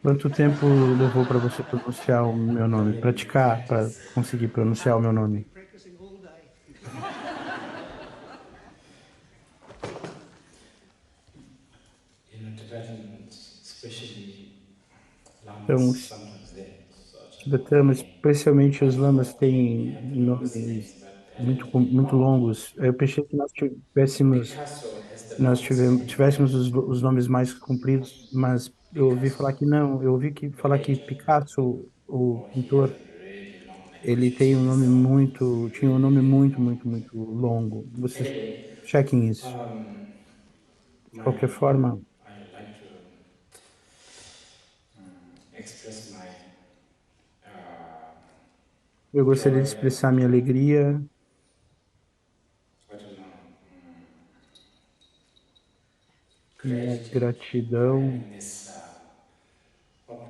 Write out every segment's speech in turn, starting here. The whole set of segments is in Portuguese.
Quanto tempo levou para você pronunciar o meu nome? Praticar para conseguir pronunciar o meu nome? Practicing all day. Então, lamas sometimes there, such as tibetanos, especialmente os lamas, We têm have nomes universities, but muito longos. Eu pensei que Picasso has the longest tivéssemos os nomes mais compridos, mas eu ouvi falar Picasso, que não. Eu ouvi falar que painter. Picasso, o Oh, he has pintor, a really long name. ele tem um nome tinha um nome muito longo. Vocês Anyway, chequem isso. um, De my qualquer forma, I like to express my eu gostaria de joy expressar and minha alegria, I don't know, minha gratitude for gratidão having this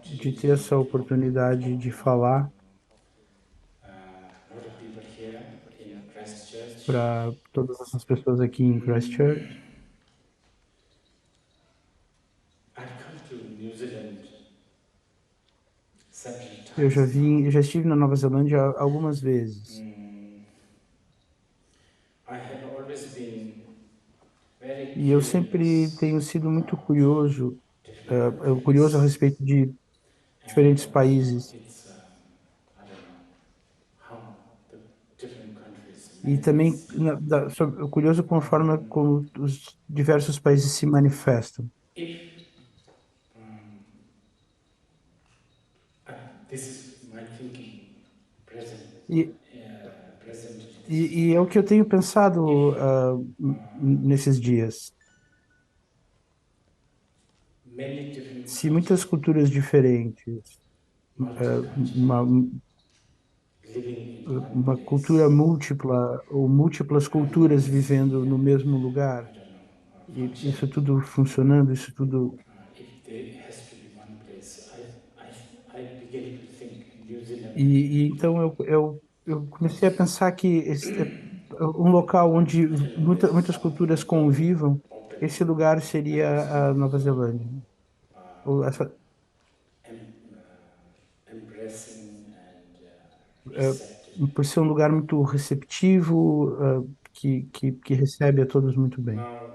de ter essa opportunity to oportunidade talk de to falar a lot of people here in Christchurch. para todas essas pessoas aqui em Christchurch. I've come to New Zealand several times Eu now. já estive na Nova Zelândia algumas vezes Mm, I have always been very e eu sempre curious tenho sido muito about different curioso a countries, respeito de and diferentes países it's I don't know how the different countries e também manifest. curioso com a forma como os diversos países se manifestam. If um, uh, this is my thinking present E, present in this e é o moment. que eu tenho pensado If nesses dias. many different Se muitas cultures, culturas diferentes, multicultural, uma, living in one uma cultura place, múltipla ou múltiplas and culturas see, vivendo no mesmo lugar, I don't know, e isso function. tudo funcionando, isso tudo. If there has to be one place, I begin to think New Zealand Então eu comecei a pensar que um local onde I don't know, there's muitas some culturas very convivam, esse open lugar seria a atmosphere, Nova so Zelândia. Ou embracing and eh, receptive. por ser um lugar muito receptivo, que recebe a todos muito bem. Now,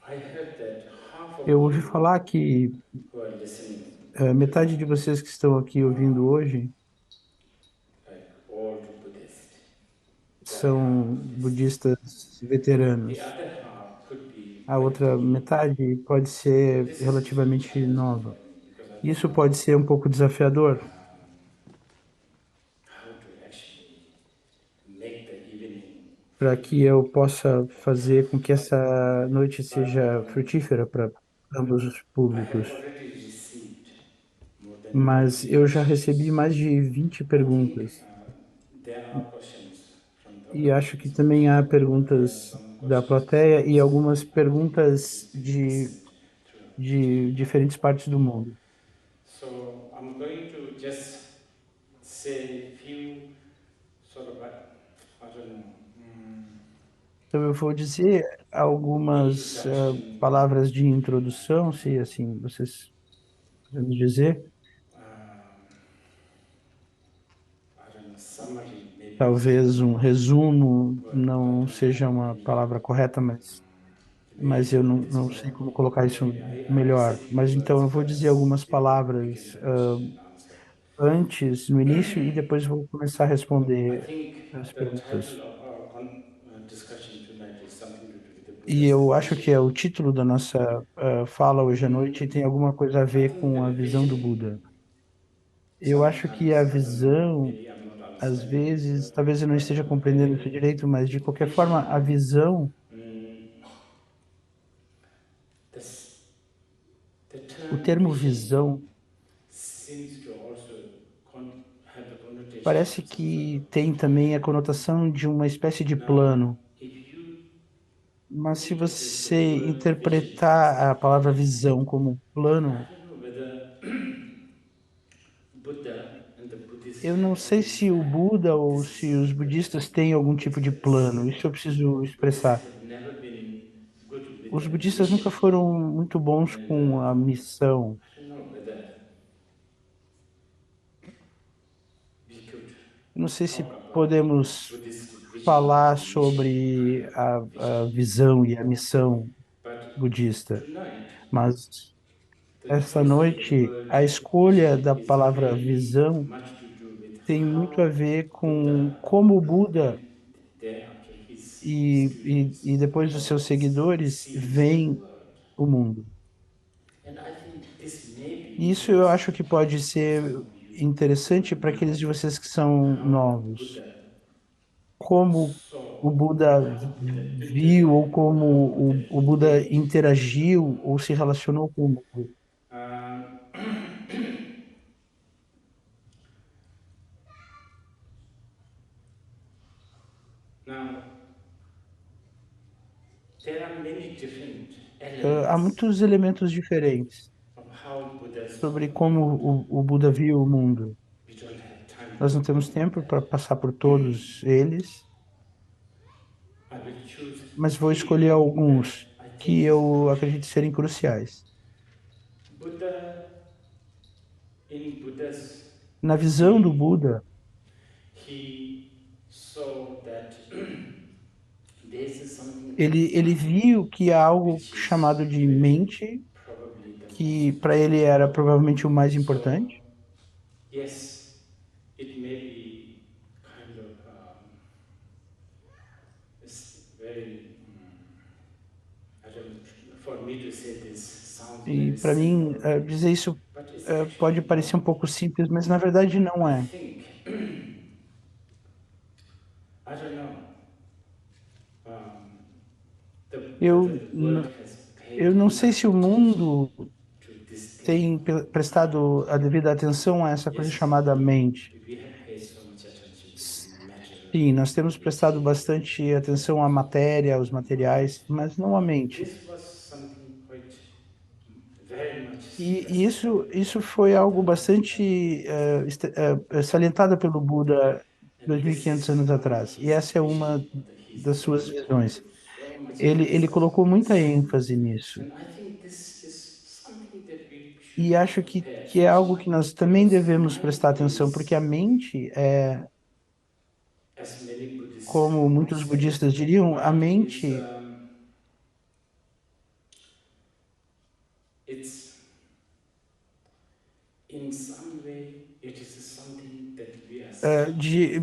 I heard that half Eu of ouvi you falar que who are listening metade de tonight, vocês que estão aqui ouvindo hoje like old Buddhists, die-hard são Buddhists. budistas The veteranos. other half could be A quite outra new. metade pode So ser this is relativamente challenging for nova. me because I don't Isso know pode ser um pouco desafiador how to actually make the evening para que fruitful. eu possa fazer com que essa noite But seja frutífera para ambos os I have públicos. already received more than Mas 20 eu já recebi questions. mais de 20 I think perguntas there are questions from the e acho que audience também há also, and perguntas some da questions plateia e also algumas I believe it perguntas will be listened to. de diferentes partes do mundo. So I'm going to just say a few sort of, I don't know, Então eu vou dizer algumas introduction, palavras de introdução, se assim vocês podemos dizer. I don't know, summary maybe is not Talvez the um resumo word, but não I seja uma really palavra correta, mas way eu to não sei describe. como colocar isso Maybe I will say melhor. few Mas então words, eu vou but dizer algumas we palavras can question and answer. antes, no início, e depois vou começar a I responder as think the perguntas. title of our discussion tonight is something to do with the E Buddha's eu acho que o vision. título da nossa fala hoje à noite tem alguma coisa a I ver think com a the visão do vision Buda. Eu acho que a sometimes, I don't know, visão, maybe I'm not às understanding this vezes, word, talvez eu não esteja but compreendendo isso anyway, direito, mas de qualquer forma, a vision, visão, this, the o term termo vision visão, seems to also have the parece connotations of que tem também a conotação de uma espécie de now, plano. if you Mas se interpret the você word vision as interpretar a a palavra plan, visão como I plano, don't know whether Buddha and the Buddhists eu não have sei any se o plan. Buda ou This se is os the budistas têm algum tipo de plano. express. Isso eu preciso Buddhists expressar. have never been good with os budistas nunca foram muito bons com a missão. I don't know whether we could Eu não sei se talk about podemos Buddhist vision falar and mission, sobre a vision. visão e a missão But budista, tonight, mas the esta choice of the noite word a escolha vision da is palavra very visão much to do with tem muito a how ver com Buddha como o Buda and thereafter his e students depois os seus followers seguidores sees the veem world. o mundo. And I think this may E be isso eu interesting acho que pode for ser some of you who interessante are para aqueles new, de vocês que são how novos. Buddha Como o saw, Buda how Buddha viu, ou interacted, como how Buddha o Buda engaged with the interagiu ou world. se relacionou com o mundo. Um, now, there are many different Há elements muitos elementos diferentes of how Buddha saw sobre the como world. o Buda viu o mundo. We don't have time Nós to não go temos into tempo para that. passar por todos eles, I will choose mas vou escolher three that alguns I que think is eu crucial. acredito serem cruciais. Buddha, in Buddha's Na visão do view, Buda, he saw that this is something called ele mind, viu que há algo which is chamado de really mente, probably the que most para ele era important. provavelmente o mais So, importante. yes, it may be kind of it's very, I don't, for me to say this sounds E very para mim, simple, dizer isso but it's pode actually parecer um not. pouco simples, mas na verdade não I é. think, I don't know, um, whether Eu, the world n- has eu paid não sei enough se o attention mundo to this thing. tem prestado a devida atenção a essa coisa Yes, chamada mente. we have paid so much attention to material Sim, nós temos prestado material bastante things, atenção à matéria, aos materiais, mas não à mente. this was something quite very much E stressed isso by foi algo Buddha. bastante salientado pelo Buda And this 2.500 is anos one of atrás. E his essa é uma vision, or das his suas things that he visões. put so much Ele emphasis colocou on muita this. ênfase nisso. And I think this is something that we should E acho also pay que é algo attention, que nós também because devemos prestar mind atenção, porque a is, mente é, as many Buddhists como muitos say, budistas diriam, a mind is mente it's in some way it is something that we are stuck.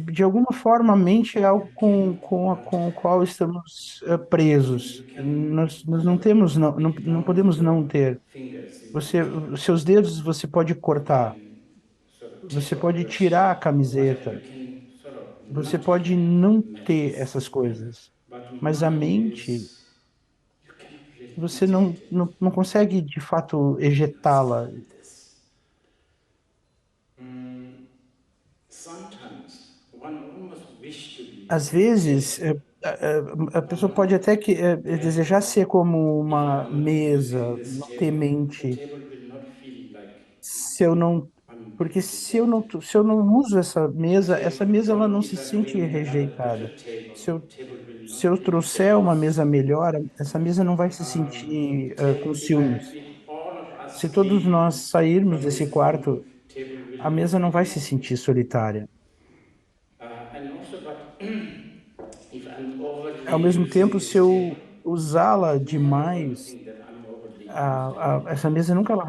de alguma forma, a mente é algo You cannot com o qual estamos I mean, presos. you can Nós não sort of temos, pick não down podemos your não ter. fingers in Você, one finger. os seus dedos você pode You cortar, can sort of take você off pode your tirar a shirt or whatever. You camiseta, can sort of você not pode have não ter metals. essas coisas. But Mas a mind mente, is, you cannot really você eject it. não consegue de fato You are ejetá-la. stuck with this. Sometimes one almost wish to be Às like a vezes, table. a pessoa pode até desejar Therefore, ser como if uma I'm not using mesa, this não ter table, the mente, table will not feel like se eu não, I'm porque rejected. se eu não uso essa Say, mesa ela não se if I sente bring another better rejeitada. table, Se eu, table will se not eu feel trouxer uma jealous. mesa melhor, essa mesa não vai se sentir com Table, ciúmes. if all of Se us todos nós leave sairmos from desse this room, quarto, table will a not mesa não vai feel se lonely. sentir solitária. And also, but if I'm overly Ao mesmo tempo, using se this table, eu usá-la nobody gonna demais, think that I'm overly using it. essa mesa nunca ela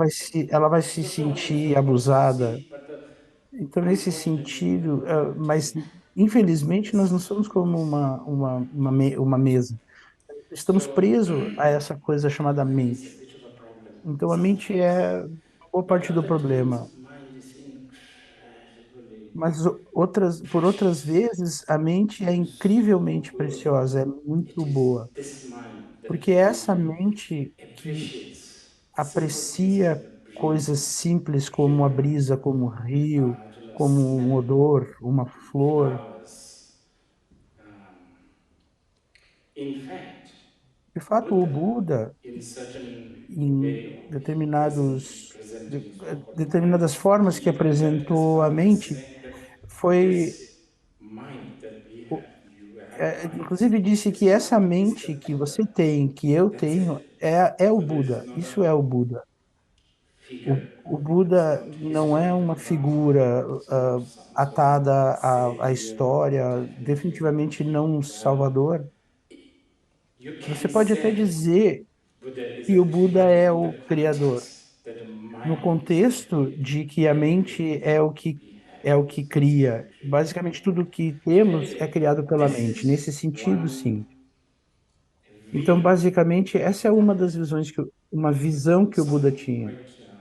vai se So, sentir of course, abusada. see, but Então, nesse unfortunately, we are sentido, not mas infelizmente nós não as somos como uma mesa. Estamos so presos a essa coisa chamada it's a mente. bit of a problem. Então, a mente Sometimes, é boa but parte do other problema. times, mind is incredibly Mas por outras precious. vezes, a mente é So incrivelmente good. preciosa, é muito It is boa. this mind that Porque é essa really mente que appreciates simple things like aprecia a coisas breeze, simples a como a river, brisa, como o rio, I don't know, como um smell, odor, uma flor. flowers. Um, in fact, De fato, o Buddha, Buda, in certain em way of presenting so-called mind, determinadas formas que he looked at as apresentou a one of mente, saying that foi this mind that we o- have, you inclusive disse que essa mente que você tem, que eu That's it. tenho, é o Buddha is Buda. not Isso a é o Buda. figure. O It's Buda not não é uma historical drama. figura It's not some sort of atada à savior. história, Definitely, definitivamente não um uh, salvador. you Você can pode até say dizer Buddha is que a o Buda creator é in o the criador, context that the no mind is contexto actually de que a mente everything we é have o que is being cria. created. Basicamente, tudo que So temos é anyway, criado pela this mente. is Nesse sentido, one sim. Então, real basicamente, essa é uma das visões uma visão que o Buda something tinha. quite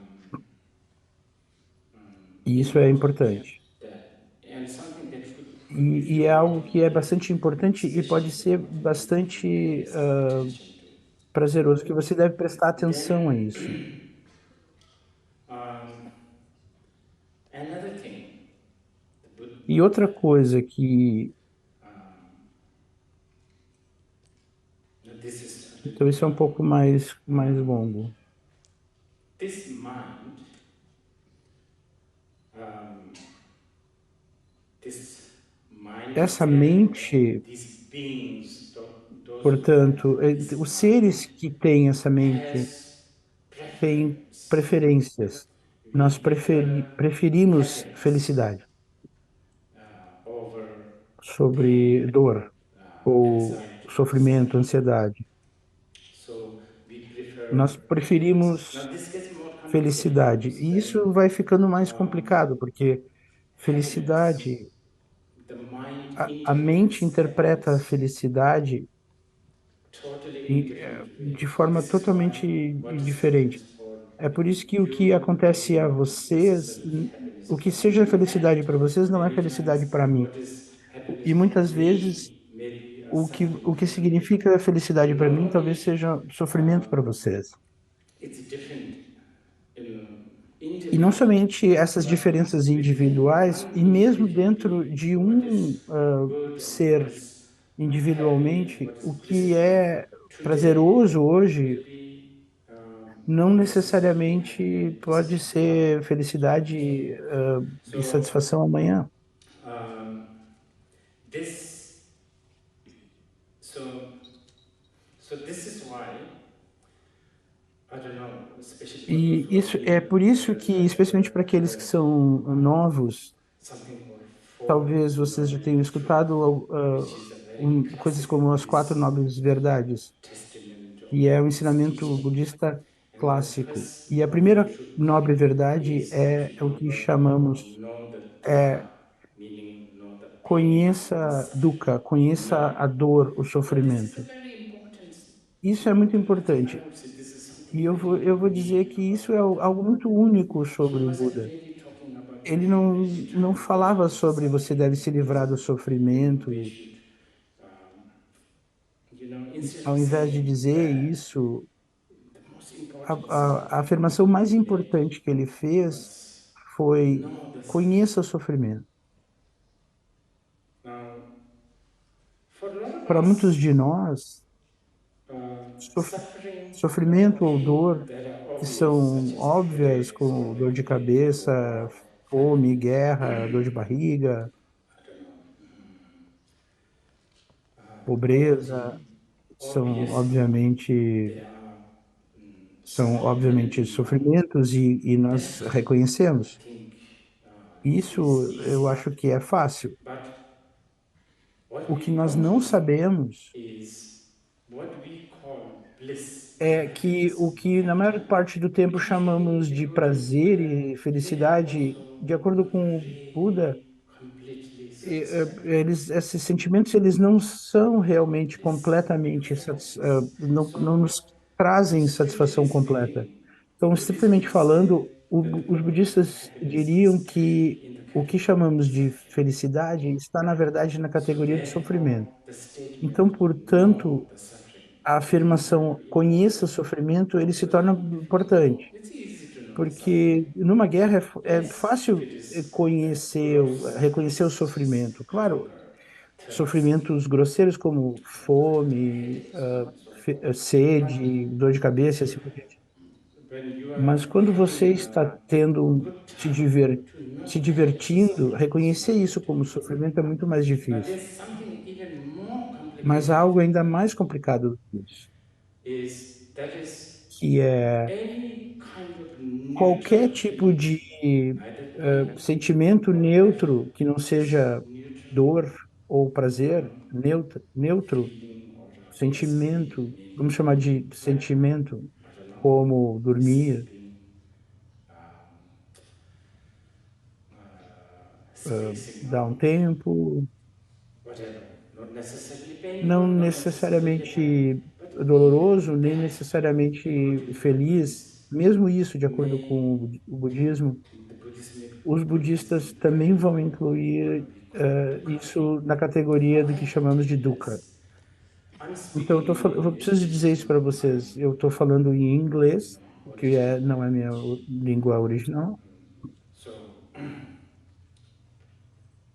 E isso é important importante. that and something that could E é stimulate algo que é people, bastante importante e pode especially the ser one who bastante pays attention to. prazeroso, que você deve prestar atenção a Then isso. um, another thing, the E outra coisa que. um, this is a little Então, bit isso é um long. pouco mais Um, longo. this mind, um, this mind is Essa there, but mente, these beings, those who portanto, have this os mind, seres que têm essa mente has têm preference. preferências. Nós We prefer preferimos happiness felicidade over sobre pain, dor ou anxiety, sofrimento, suffering. ansiedade. So we prefer Nós happiness. Now preferimos this gets more complicated felicidade. because E then isso vai ficando mais um, complicado, porque happiness, felicidade, the mind a mente interprets interpreta a happiness felicidade totally in different de way. forma This is why totalmente what is diferente. happiness for É por isso que o que you acontece a may not vocês, necessarily happiness o que for seja me, and felicidade para vocês não é many felicidade times para mim. what is E happiness for muitas vezes me may be a o suffering que for you. significa So felicidade para not mim talvez only seja sofrimento para vocês. it's different E não individually, somente essas but diferenças within individuais, one e mesmo individual dentro being, de what um is good and what ser is happy and individualmente, what is o que blissful é today prazeroso hoje will be não not necessarily necessariamente pode happiness tomorrow. ser felicidade, e So satisfação amanhã. um, this so so this is why I don't know, especially for those E who are isso é por new, isso whether que, especialmente para aqueles que são novos, something called Four talvez vocês já tenham Noble Truths, escutado which is a very coisas classic como as quatro Buddhist nobres verdades, testament que é o or this ensinamento teaching. budista And the clássico. first E a noble primeira truth nobre verdade is é to o know que the or chamamos know the é dukkha, meaning know the pain and the conheça suffering. dukkha, conheça Now, a dor, o this is a sofrimento. very important Isso é muito I think I importante. would say this is E something very eu vou dizer unique que about isso é Buddha. algo muito único He sobre o wasn't Buda. really talking about Ele we should não try to get rid falava of the sobre você deve suffering, se livrar do we sofrimento. should, um, instead Ao of invés de saying dizer that, isso, the most important a statement afirmação mais he made importante que ele fez was foi: know the suffering. conheça o sofrimento. Now, for a lot of Para muitos us, de nós, sof- suffering or sofrimento ou pain dor, that are que obvious, são such as óbvias, headaches como or dor de pain cabeça, or fome, famine, guerra, dor de barriga, I don't know, pobreza, poverty, são obviously obviamente, they are são suffering that obviamente anyone sofrimentos e nós that I reconhecemos. think is Isso eu easy. acho que é fácil. But what O que we nós don't não know sabemos is what we call bliss and é que o happiness. que na maior parte do tempo Initially, chamamos de according to prazer Buddha, e they are felicidade, also de acordo not com o Buda, really completely satisfactory. esses sentimentos eles não são realmente This completamente, euphorics. não So, nos trazem strictly satisfação completa. speaking, Então, Buddhists estritamente would say falando, that os what budistas happiness diriam is que in the o que category of chamamos de suffering. felicidade está, na verdade, na So categoria de sofrimento. therefore, the statement Então, know portanto, the suffering a becomes afirmação very conheça o important. sofrimento, ele se Because torna to know, importante, it's easy to know the suffering. porque numa guerra é Yes, if fácil it is conhecer, gross reconhecer o such as sofrimento. Claro, hunger, thirst, sofrimentos grosseiros como fome, headache, so on and so forth. But sede, dor de cabeça, assim if por diante. when you are Mas quando você having está a tendo good se time, diver, to se not have the divertindo, suffering is reconhecer not isso that como easy. sofrimento é muito mais But difícil. there's something even more Mas há algo ainda mais complicado do que isso, is that is que é any kind of neutral qualquer tipo feelings, de neither pain sentimento or pleasure. neutro que não This seja neutral dor ou prazer, neutro, feeling or sentimento, experiencing, vamos chamar de sentimento, I don't know, como dormir, sleeping, um, spacing dar um out, tempo, whatever. Not necessarily não painful, not necessarily happy, necessariamente but doloroso, even nem that, necessariamente according to the feliz. Buddhists, Mesmo isso, de acordo com may o budismo, the Buddhism os budistas Buddhism também vão what incluir we call dukkha. isso na categoria do que Dukkha chamamos de actually dukkha. is, I'm Então, speaking in eu English, preciso dizer isso so para vocês. Eu estou falando em inglês, que original não é minha language. língua original. So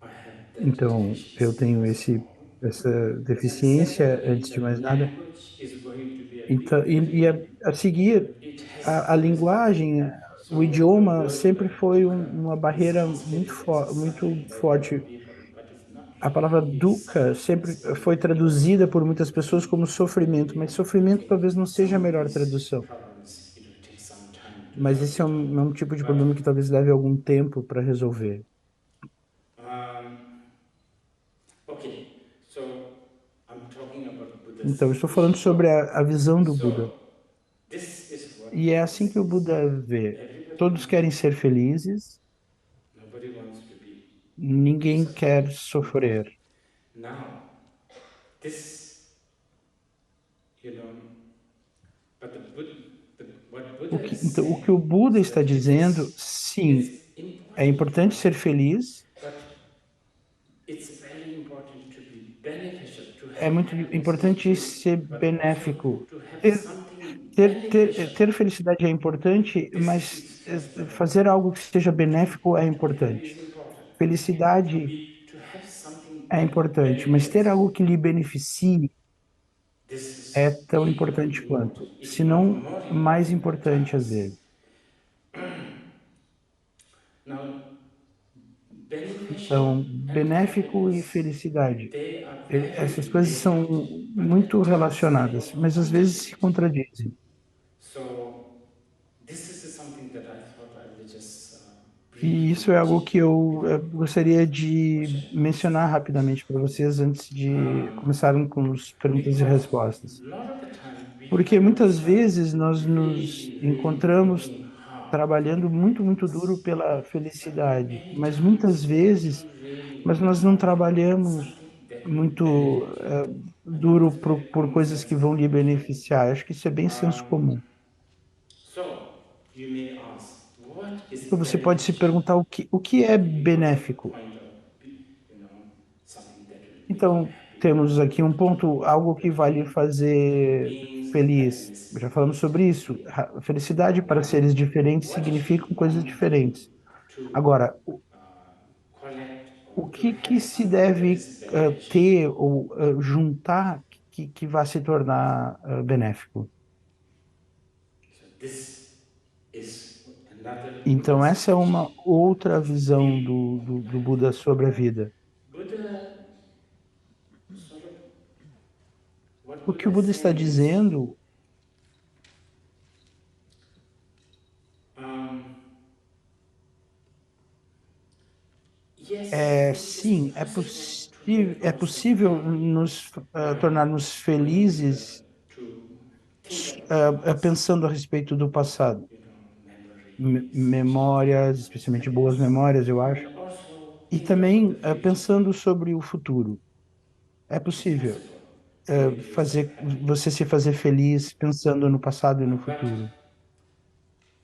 I had that Então, eu deficiency tenho first of all. essa And deficiência, secondly, antes de the mais nada. language is going to be a Então, big barrier, a seguir, but it has a always been. linguagem, o So the idioma word sempre like foi dukkha uma is barreira translated as a muito suffering by a lot of forte. people, but it's not A palavra really dukkha suffering sempre foi necessarily. traduzida por muitas pessoas como sofrimento, Maybe mas sofrimento okay, talvez não seja a some of melhor these tradução. problems it will take some time to Mas sort esse é it out. é um tipo de But problema que talvez leve algum tempo para resolver. um, okay, so I'm talking about Então, eu Buddha's estou falando vision. sobre a visão do Buda. So this is what E é Buddha assim que o says. Buda vê. Everybody Todos wants querem to be ser happy. felizes, Nobody wants to be ninguém suffering. quer sofrer. Now, this, you know, but what Buddha is Então, o que o saying Buda is está that dizendo, sim, it's é important to importante be ser happy, feliz, but it's very important to be beneficial, to é have muito happiness is importante true, ser but also benéfico. to have Ter, something beneficial. ter felicidade é importante, This mas is first of all. fazer algo que seja benéfico é To be happy importante. is important. Felicidade To have something é that importante, mas ter benefits you. algo que lhe beneficie This é is tão importante equally important, quanto, if se not não more mais important at importante às times. vezes. Now, beneficial Então, and benéfico e happiness, felicidade, they are very essas coisas são related, but muito at times they relacionadas, also mas às vezes se contradict. contradizem. So, this is something that I thought I would just E briefly isso é algo mention que eu before gostaria for de sharing this. mencionar rapidamente para vocês antes de começarmos com as perguntas e Because respostas. a lot of the time we Porque find muitas ourselves vezes nós nos really, really encontramos working hard for trabalhando muito duro happiness. pela But felicidade, many mas times muitas we vezes, don't really mas work nós não hard for trabalhamos something that will muito benefit. I think duro it's a very por common coisas sense que vão lhe conclusion. beneficiar. Acho que isso é bem senso Um, comum. so, you may ask, what is Então você pode se beneficial? perguntar o que é Maybe you got a benéfico. point of, something that will make you Então, happy, temos aqui um that ponto, algo que vai lhe fazer means feliz. happiness Já falamos sobre isso. Felicidade para now. seres diferentes What you significam coisas want diferentes. to Agora, collect o or to que have se something that deve is beneficial. ter ou juntar que vai se tornar benéfico? So this is another Então, Buddha's essa é vision. uma outra visão View of do life. Buda sobre a vida. Buddha, sort of, what O que Buddha o is Buda está saying is, dizendo um, yes, é, it is sim, possible to é make ourselves possível happy nos by tornarmos going felizes to think about the past, pensando a respeito do passado. memories, Memórias, especialmente boas happiness, memórias, eu acho. and also E think about também the future. pensando sobre o futuro. É It's possível possible to make yourself fazer happy. você se fazer feliz pensando no passado e no But futuro.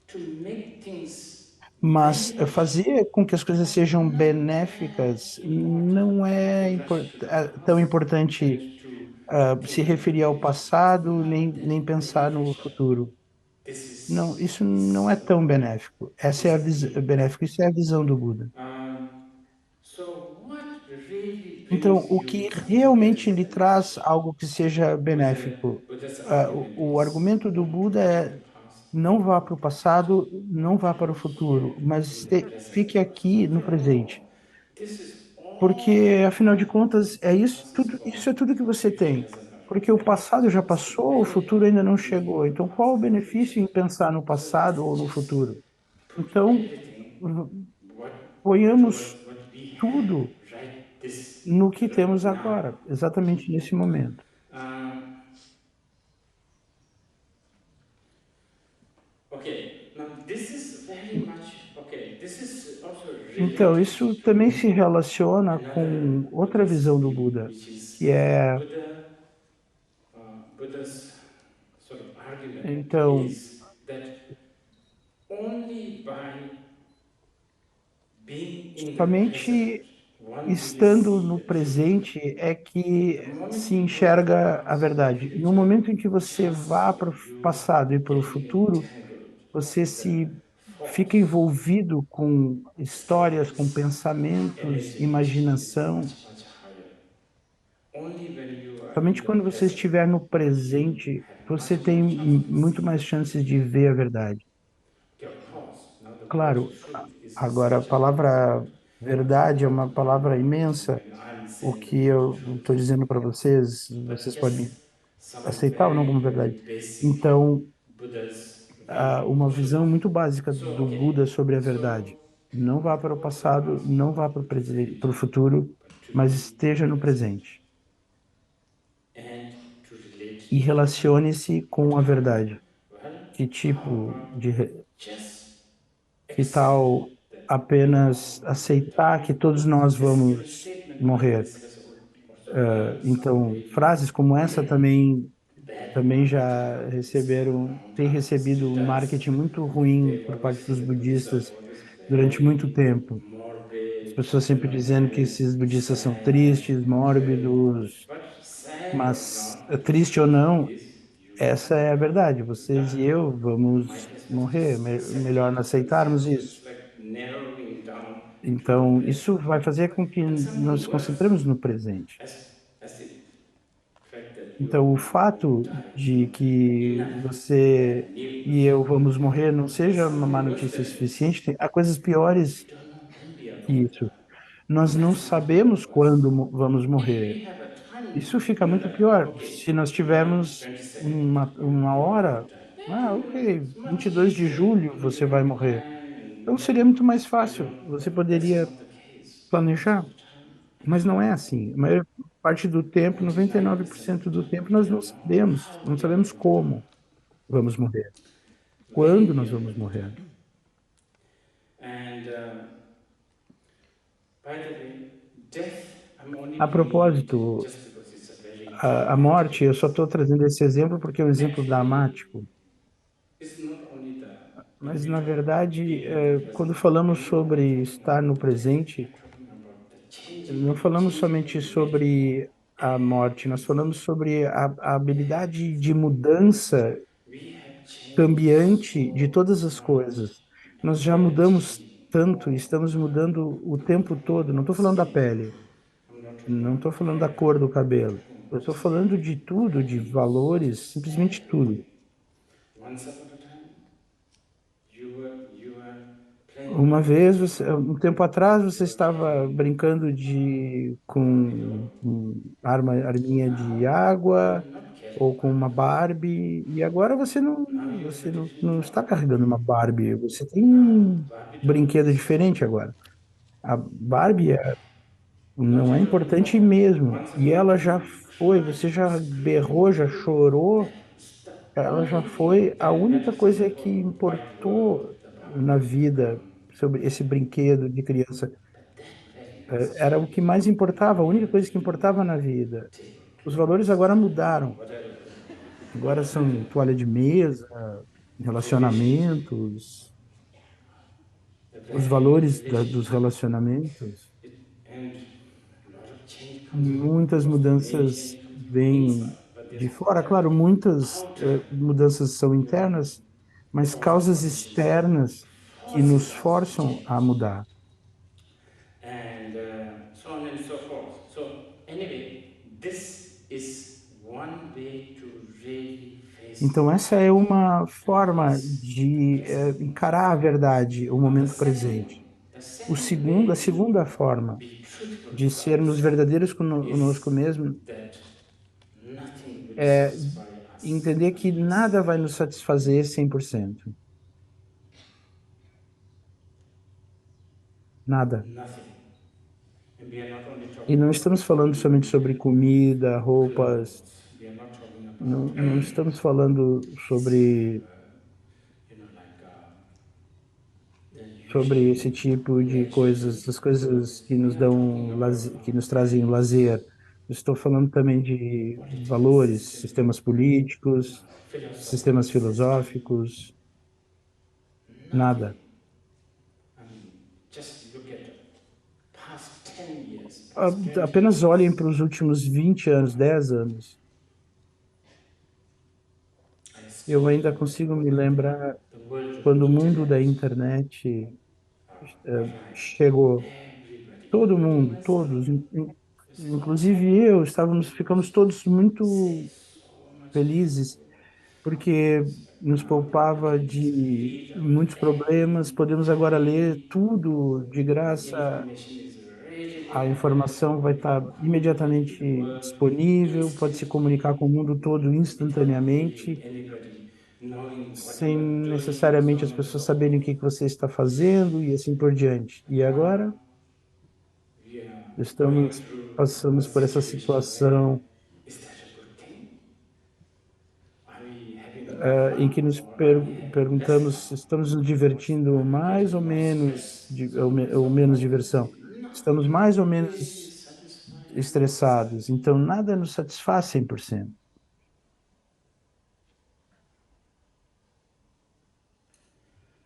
to make things Mas beneficial fazer com que as coisas sejam not that benéficas important não to é rush to the tão past and importante to se think about the referir ao future. It's passado, not nem that pensar no beneficial. futuro. This Não, is isso não é tão so benéfico. Essa é a his visão, view. benéfico, isso é a visão do Buda. Um, so what really Então, brings o you que something that realmente is lhe traz beneficial? algo que seja benéfico? Buddha's argument O is argumento do don't Buda go to the é past, não vá para o don't go to the future. passado, não vá para o Be here futuro, mas in the present. fique aqui no After all, presente. this is Porque, afinal de contas, é isso tudo, possible isso é tudo que você it tem. doesn't happen. Porque o passado já It's passou, o very, futuro ainda não chegou. very Então, qual o benefício em artificial. pensar no So passado ou no just futuro? put Então, everything v- what ponhamos towards what we have tudo right this no que right temos now. agora, exatamente nesse momento. Um, okay, now this is very much okay. This is also Então, related isso também to se relaciona another com outra visão Buddhist do view, Buda, which que is é, Buddha's sort of argument então, is that only by being in the present somente one will estando see no the truth. presente é que The moment se you go to the enxerga a past or verdade. No future, momento em que você vá just para o you passado e para o getting futuro, entangled você in the se fica thoughts, envolvido com histórias, com stories, pensamentos, energy which is imaginação. much, much higher. Only when you are in Somente the quando você present, estiver no you presente, have você much tem more chances to muito see mais the truth. chances de ver a verdade. Okay, of course, now the word Claro, truth is agora a such a big word. palavra verdade é What uma do you palavra want imensa. when I'm O saying the que word eu truth? estou dizendo para vocês, But vocês podem just some aceitar ou não como very, verdade. very basic Então, Buddha's view uma of visão truth. muito básica So, do Buda okay, sobre a so verdade. Não vá para o for the passado, past não or vá para for the para o future, futuro, but to mas be in esteja the no present presente. and to relate E to the truth. relacione-se What com a kind? verdade. Well, Que how tipo about de, just que accept tal that we are apenas all going to aceitar die? que todos nós This even vamos statement morrer? this has also done some Então, very frases como essa bad também marketing já in this receberam, around têm us. recebido Still um does. marketing muito ruim They por always parte say dos that Buddhists are budistas always durante muito very tempo. As morbid, pessoas sempre dizendo que and esses budistas são sad, tristes, very. mórbidos, But sad or mas not, the triste ou truth não, is you essa é a verdade. will Vocês e die. eu Might vamos as well morrer. just accept Melhor it. não So aceitarmos it's isso. like narrowing down to the Então, isso present. vai fazer com que And nos something concentremos worse, no presente. as the fact that you are Então, o going to fato die is de not que enough você bad e news. eu vamos morrer não seja uma má Something worse notícia than suficiente, this. há coisas We piores don't know when we are que going to isso. die. Nós não That's even sabemos worse. quando vamos If morrer. we have a time, Isso fica muito like, pior. Se okay, nós July tivermos 22nd, uma you're going to hora, die. ok, It's much 22 de easier. julho You know, você you vai can morrer. plan, Então but seria muito mais we fácil. don't. Você That's poderia not the case. Most planejar, of the time, mas não é assim. A maior parte do tempo, 99% of 99% the do time, tempo, we nós não don't know sabemos. how Não we are sabemos going to die, como vamos morrer, when quando we nós are vamos going to morrer. die. And by the way, death, I'm only A bringing it propósito, just because it's a very a dramatic morte, eu só estou subject. trazendo esse exemplo porque é um exemplo Actually, dramático, it's not only the, when mas we na talk about verdade, being in the quando present, falamos I'm not only sobre talking estar no about death, presente, I'm talking about the changing, não falamos changing somente ability sobre of a morte, nós falamos everything, sobre a habilidade de everything. mudança We have changed cambiante de so todas as much, coisas. Nós and já we are mudamos changing tanto, e all the estamos time. mudando o I'm not tempo talking todo. Não estou about falando da skin, pele, I'm not talking não estou about falando da hair, cor do I'm cabelo. talking Eu about estou just falando de tudo, de valores, just simplesmente tudo. everything. Once upon a time, you were playing Uma with vez, fire. um tempo atrás, você You were estava carrying brincando com arminha de água not ou carrying com uma Barbie. Barbie, e agora Now you have você a different não está Barbie. carregando uma Barbie, você tem Now um Barbie doll brinquedo is diferente agora. A Barbie not não é at all importante important. mesmo, Once e upon a ela time já you foi, tried você to já scream, berrou, já chorou, That's the ela já only thing foi a única matters in the coisa que whole wide world. importou The na Barbie has vida become sobre esse brinquedo de criança. but that very next Era o day que mais you importava, a única coisa que have new importava na vida. Os valores tablecloths, agora new mudaram. whatever. What Agora são happened? toalha de mesa, Relationship. relacionamentos, The os value of valores dos relationship. relacionamentos. And a lot of change comes from, of Muitas course, the main mudanças change comes from vêm inside, but de there's fora. outer, Claro, muitas outer, mudanças são you know, internas, mas causas forces which is externas que forcing nos us to forçam a change. mudar. And so on and so forth. So anyway, this is one way to really face Então, the essa é truth uma and forma face the de present encarar a moment. verdade, o Now the momento second presente. A to segunda forma be truthful de to sermos ourselves verdadeiros conosco is mesmo that nothing will é satisfy us entender que nada 100%. vai nos satisfazer 100%. Nada. Nothing. And we are not only E talking não about estamos falando somente food, sobre comida, roupas, clothes. We are not talking não, about não estamos falando basic, like the sobre usual esse tipo de coisas, luxuries as of the world. coisas que We nos are talking dão, about que nos trazem values, lazer. Estou falando também de political valores, system, sistemas políticos, philosophical sistemas system. filosóficos, Nothing. nada. I mean, just look at past 10 years, A- past 20 Apenas olhem years. para os últimos 20 anos, 10 anos. I Eu still ainda remember consigo me when lembrar the world of quando o mundo da internet internet arrived. chegou. Everybody, Todo including mundo, myself, todos, was so inclusive happy. eu, We ficamos used to todos muito save so much felizes porque documents, but nos now poupava everybody just de read about muitos problemas. everything Podemos agora ler freely. tudo de The graça. information is readily A informação vai available. You estar communicate with imediatamente the world disponível, pode se instantly comunicar com o mundo todo without really instantaneamente, anybody knowing what sem you are doing and so necessariamente as on and pessoas so saberem o forth. que que você está fazendo e assim por diante. But E now agora we are going estamos through a passamos por essa situation where situação is that a good thing? Are we having more em que fun nos or are we having less perguntamos fun? se estamos nos divertindo Are we mais ou getting more menos, stress, so on and ou so menos forth? You diversão. see, Estamos nothing mais ou really menos satisfies 100%. estressados, então nada nos satisfaz 100%.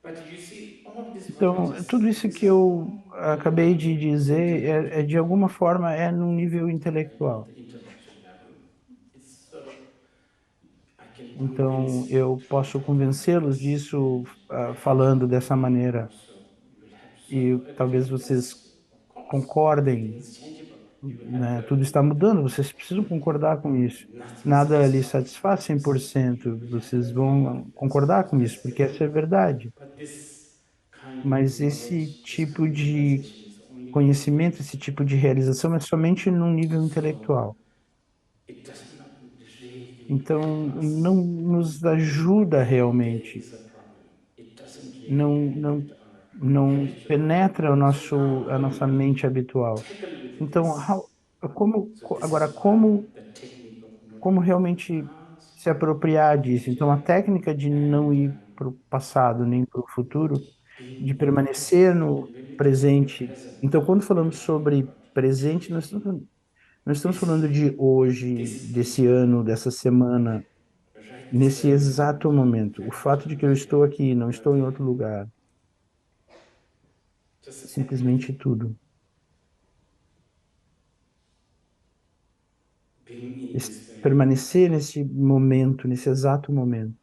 But you see, all this what I Então, just tudo said, isso these que are eu all acabei de dizer intellectual, de alguma forma, é num nível right? On intelectual. the intellectual level. It's so I can Então, convince you eu to posso do that convencê-los because disso, I think falando you dessa will maneira. also you will have so E agree talvez with vocês this. Of course, everything concordem, is changeable. You will have né? Tudo está mudando, vocês precisam concordar com isso. nothing Nada lhe satisfies satisfaz 100%. You 100%. will have Vocês agree with vão this. concordar com isso, That's the porque essa é thing. a verdade. But this kind of Mas esse knowledge, this tipo kind of de realization is only possible. conhecimento, esse tipo de realização é somente num nível So intelectual. it does not really Então, help não us nos ajuda when there realmente, is a problem. It doesn't really não, não, penetrate our não habitual mind. penetra So now a how nossa do we mente habitual. tackle with Então, this? So this agora, is why the technique of not como going to the realmente past, se apropriar disso? Então, a future, técnica de não and ir para o passado nem para o futuro, de being in the permanecer present. no And when we talk about the presente. present, Então, quando we are falamos talking sobre about presente, everything. não estamos falando This, de hoje, this desse video, ano, dessa semana, right this nesse very moment, exato in momento. O fact, fato de que eu here, estou aqui, não not estou em there, outro lugar, just simplesmente everything. tudo. Being in this very moment, Permanecer nesse momento, nesse exato momento.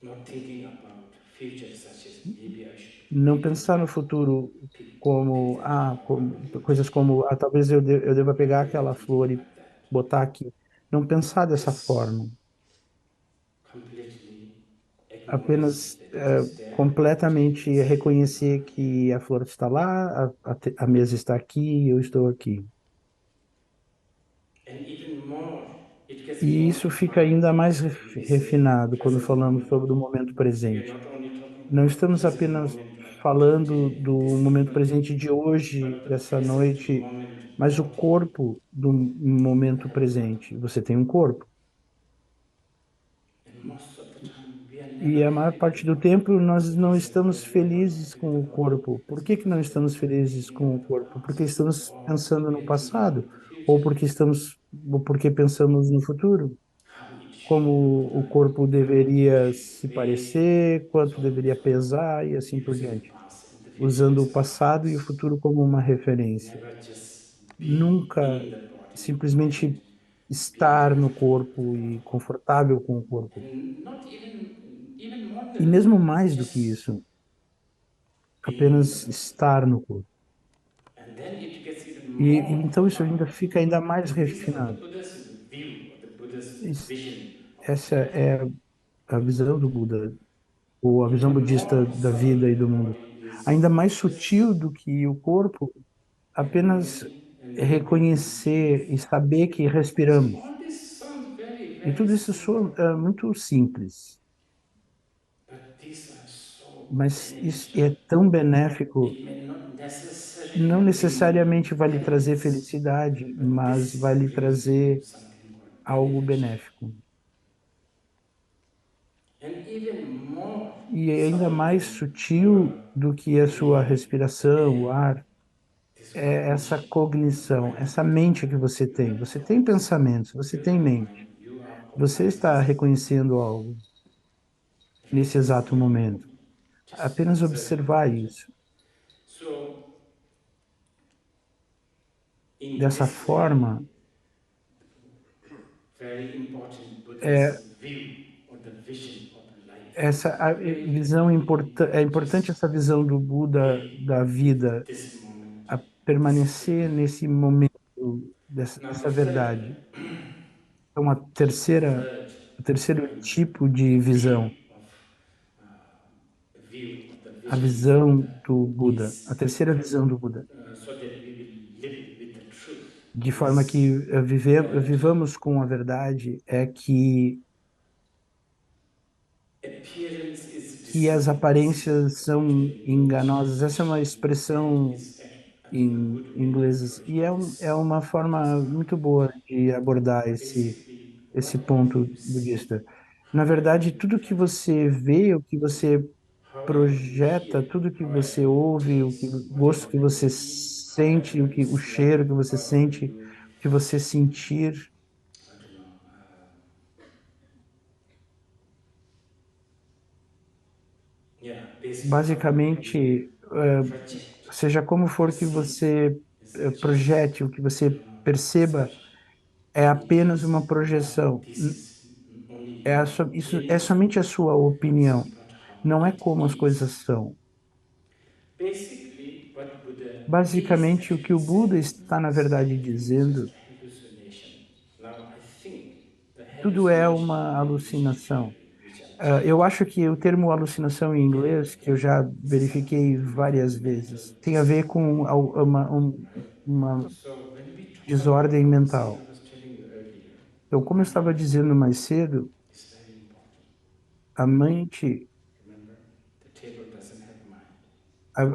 not thinking about future such as maybe I should Não pick pensar no that, futuro pick como, that flower or not. coisas como, talvez eu deva Not pegar really aquela thinking flor e like that. botar aqui. Não pensar dessa Just forma. completely acknowledging Apenas that it is there, it completamente is here reconhecer now. que a flor está lá, a mesa está aqui e eu estou aqui. And even more, it gets E more isso fica ainda refined mais when we say refinado quando present falamos moment. sobre o momento We are presente. not only talking Não about estamos present apenas moment of falando today, do this momento human presente being, de hoje, but the dessa present noite, moment mas o body. corpo do momento presente. Você tem um corpo. And most of the time, we are never E a maior happy parte with do our tempo nós não present estamos body. We are not felizes happy com with o our body. corpo. Por That's que que não because we are estamos felizes thinking com o about the corpo? Porque past, estamos or pensando no we are thinking passado, about the ou future, porque ou porque pensamos no futuro. how it should look Como o like, corpo how it deveria should se weigh, parecer, so quanto on and deveria so forth. pesar e assim por Using the diante, past and the future usando as o a passado e o reference. futuro como uma referência. Never just be Nunca in the body and simplesmente being estar no comfortable with the corpo e body. confortável com o corpo. And not even more E than mesmo that, mais do que just isso, being in the apenas body. estar no corpo. And then it gets even E more então isso ainda refined. fica ainda mais And this is what the refinado. Buddha's view, or the Buddha's Is- vision of Essa life. é a visão do Buda, ou a visão Even budista more da vida subtle e than do the mundo. body ainda mais sutil do que o corpo, apenas reconhecer e saber que respiramos. All this sounds very, E very tudo isso soa, simple, muito simples, but these are so mas isso beneficial. é tão benéfico. It may not Não necessarily bring necessariamente vai lhe trazer happiness, felicidade, but mas vai this lhe brings you trazer something called algo beneficial. benéfico. And even more E é ainda subtle mais than your sutil do que a sua breathing, the respiração, o air, ar, this é essa cognition, the cognição, mind. essa mente que você You tem. have Você tem thoughts, pensamentos, você you tem have mente. mind, you are Você está cognizing. reconhecendo algo If you nesse just exato momento. Apenas observe observar that. isso. So in Dessa this way, forma, very important é, Buddha's view or the vision of life essa is very visão é importante just essa visão do Buda live da vida, this moment, a this permanecer second. nesse momento Now dessa verdade. Então, third o terceiro kind tipo de view visão, of view of the a vision of visão Buddha do Buda, a is terceira visão do Buda, so that we will live with the truth de forma que is that vivamos com a verdade, é appearance is que as deceitful, aparências são particularly in enganosas. Essa é uma English, and expressão is actually a em good way to inglês approach e é this uma this forma part. muito boa de abordar Basically, esse whatever ponto you see, budista. Na however verdade, you tudo que practice, você vê, o que você however you projeta, hear, tudo que você however you ouve, taste, o gosto whatever que you você feel, sente, however you o smell, cheiro que você however sente, you, o que você sentir, I don't know, yeah, basically whatever you basicamente, project seja como or for que see você is just, projete, o que você you know, perceba, perception. é It apenas uma is not, projeção. this is only É your isso é opinion, somente a sua it's opinião. not how Não é it como as coisas is. são. Basically, what Buddha is Basicamente, o que actually o Buda saying está, na is verdade, everything is just dizendo, hallucination. Now, I think the tudo é hallucination uma in English alucinação. actually, which I Eu checked, acho que o termo alucinação em inglês, que eu já is something verifiquei to do with várias mental vezes, tem a ver disorder, com right? uma So when we talk desordem about, see, mental. I was telling you earlier, Então, como eu estava mind dizendo mais cedo, is very important. a mente, Remember, the table doesn't have mind.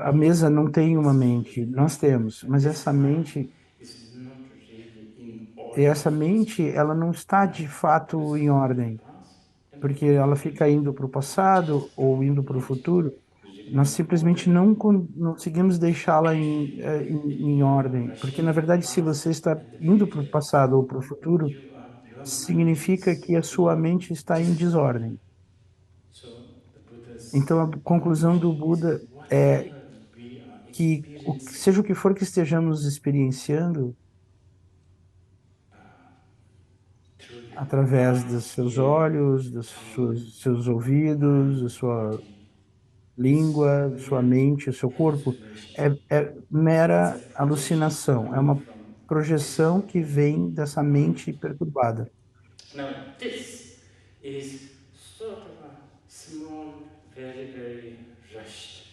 a mesa não tem uma It's mente, nós temos, but mas this mind is not really in order, essa so to mente, speak. ela não está Now, de what fato is em wrong with the ordem, past and the porque ela future? fica indo para o We passado just ou indo don't para o let futuro. Nós remain simplesmente ordered. não conseguimos deixá-la Actually, if em you are ordem, porque na rushing the verdade, se past você está and the indo para o future, passado ou para o futuro, your mind significa is que a sua in mente está em disorder. desordem. So the Buddha's Então, a conclusão do conclusion is Buda é whatever we are que, experiencing seja o que for que estejamos experienciando, through your através dos eyes, seus ear, olhos, tongue, seus ouvidos, da mind, sua body, is língua, sua mere mente, o seu corpo, hallucination. é It's a mera projection alucinação, é coming uma from projeção que disordered vem dessa mind. mente perturbada. Now, this is sort of a small, very, very rushed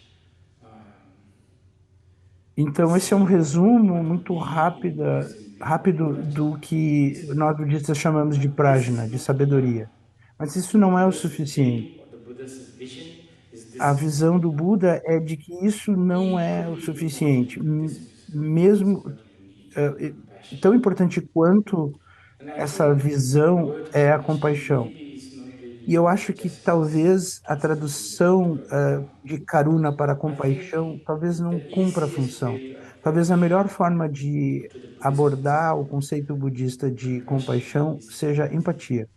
Então, esse é um summary of resumo what muito we in Buddhism we call rápido do prajna. que nós budistas chamamos de But this prajna, is de not enough. sabedoria. Mas isso The não é o Buddha's suficiente. view or the Buddha's vision is A this is visão not do enough. Buda é de que isso não é o Equally suficiente. important, this is Mesmo what you need, compassion. tão importante quanto And I essa think the visão word é a compassion compaixão. maybe is not E eu really acho que just talvez a translating the tradução proper. de karuna para I think compaixão talvez não the cumpra a easiest função. way to Talvez a approach melhor forma de to the Buddhist abordar o principle conceito budista de compassion compaixão is seja that empatia.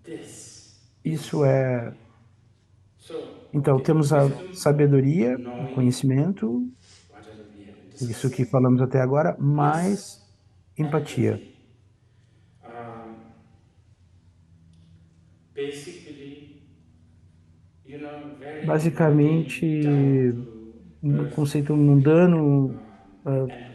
this Isso is é. so Então, okay. temos a Wisdom, sabedoria, o knowing conhecimento, whatever we have been isso que discussing, falamos até agora, plus mais empatia. empathy. Um, basically, you know, very mundane, down Basicamente, to um earth conceito mundano,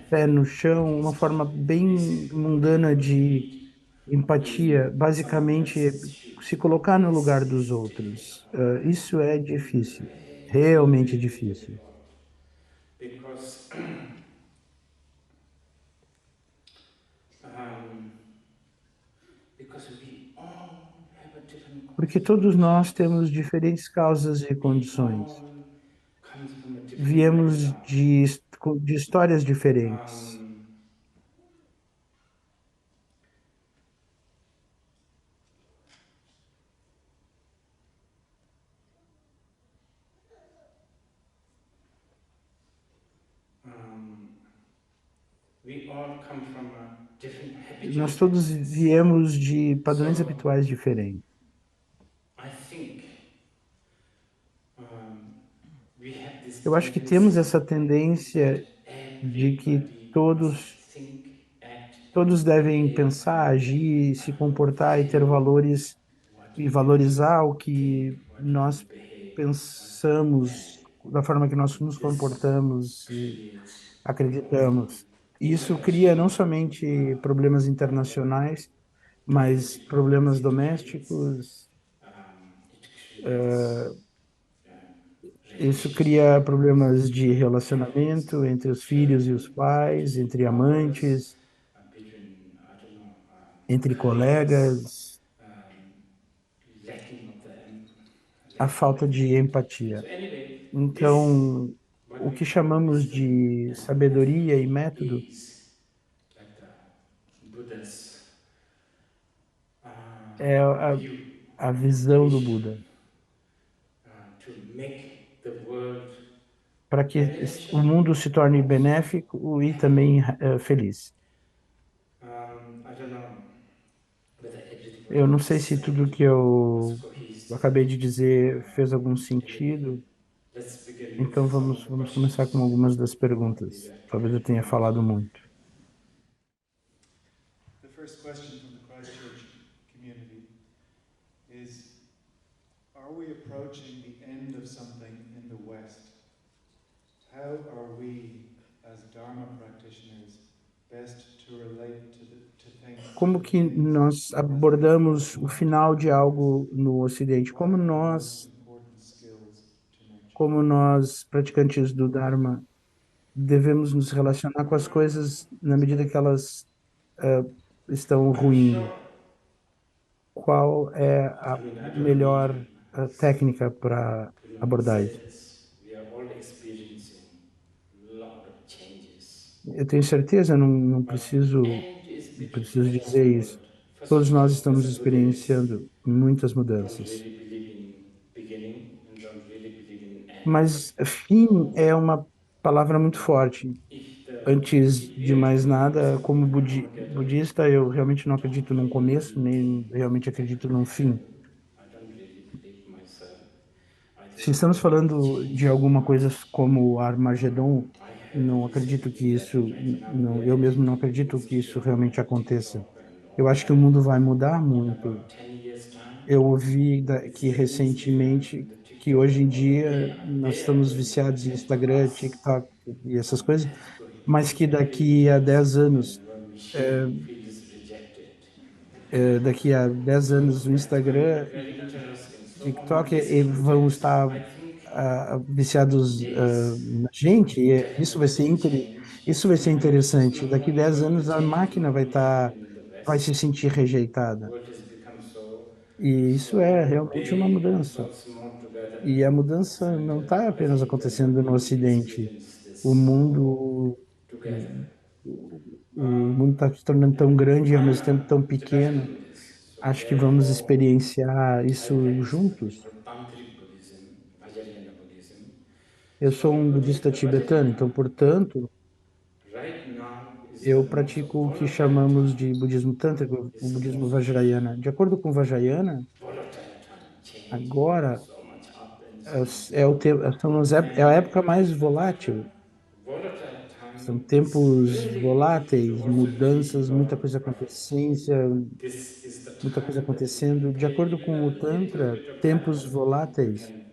pé empathy no chão, uma is forma bem basically putting mundana your de feet empatia, in someone basicamente é else's shoe. se colocar no This lugar dos is difficult. outros. Isso é difícil, realmente difícil. porque todos nós temos diferentes causas e condições. comes from a different Viemos background. de histórias diferentes. Um, um, we all come from different habitual Nós todos patterns. viemos de padrões So habituais diferentes. I think um, we have this Eu acho que temos tendency essa that tendência de que everybody must todos think, act, todos devem behave, pensar, agir, se comportar e ter feel valores what e we valorizar o think, que what we nós behave, what we pensamos, and da forma que nós nos this comportamos e creates problem acreditamos. Isso cria não interaction. somente problemas internacionais, mas Domestically, problemas it creates domésticos. it creates Isso relationship cria problemas de conflicts, relacionamento entre os filhos e os pais, between entre co-workers, amantes, between I don't know entre colleagues, colegas, um, lacking of the a lacking of falta de empathy. empatia. So anyway, this Então, what o we que call chamamos wisdom de and sabedoria e método ease, like the Buddha's é view a or visão do vision Buda, to make the world para que o beneficial mundo se torne but also benéfico e happy. também feliz. I don't know whether everybody Eu não sei se tudo understand que was eu cohesive. acabei de dizer fez algum Anyway, sentido, let's begin with então some of the vamos começar com questions algumas das we perguntas. were Talvez eu trying to tenha make. falado muito. The first question from the Christchurch community is, are we approaching the end of something in the West? How are we, as Dharma practitioners, best to relate Como to que things nós as they abordamos o evolve? final de algo no Ocidente? What are the most important skills to nurture? Como nós, praticantes do Dharma, devemos nos relacionar com as coisas na medida que elas eh, estão I'm ruindo? sure, Qual é a I mean, I don't need to melhor técnica para pretty much abordar say isso? this. We are all experiencing a lot of changes. Eu tenho certeza, não But end is a bit preciso strange dizer word. isso. First Todos of nós all, as estamos a Buddhist, experienciando muitas don't mudanças. really believe in beginning and don't really believe in end. Mas fim So é uma palavra muito forte. if Antes we de really mais truly nada, como understand the Dharma gather, budista, eu realmente não acredito don't num really começo, believe nem in realmente acredito num fim. heaven. I don't really believe myself. I Se think estamos every falando de change alguma coisa must. como Armagedon, I heard não acredito que recently that isso, right now we não, are eu mesmo não editing acredito que isso Instagram realmente and aconteça. TikTok and Eu all acho que o that. mundo vai mudar In muito. about 10 years' time, Eu ouvi que this Instagram recentemente and the que TikTok, hoje em although dia nós they are estamos going to viciados em attend to Instagram, us, TikTok e essas coisas, that's going to mas be que very daqui a 10 interesting anos, when we é, feels rejected. daqui a 10 anos So o that's going to be Instagram very interesting. So on TikTok this vão project, estar I think viciados there is na gente, e definitely a change isso vai ser and it is interessante. not Daqui only 10 going to anos a change máquina from only happen in the vai se West. sentir The rejeitada. world has become E isso é so realmente uma big and mudança. so small together, E a mudança and não está I apenas think acontecendo no we will Ocidente. experience O this mundo, together. o mundo está se tornando tão grande e ao I'm mesmo tempo tão a pequeno. Tibetan Buddhist, so Acho que vamos therefore experienciar I isso practice something juntos. called Tantric Buddhism, Vajrayana Buddhism. Eu So sou um according to budista the tibetano, Vajrayana, então, portanto, right now is the eu most pratico o que volatile chamamos time. de budismo tântrico, o It's the budismo most Vajrayana. De acordo com o Vajrayana, volatile time, changing agora so much up and so much é, down. é a And época mais that volátil. volatile São time is tempos really good to voláteis, also heed mudanças, your muita coisa preference. acontecendo, This is the muita coisa time that we can acontecendo. De pay acordo even com a o little Tantra, bit of time. tempos We voláteis. can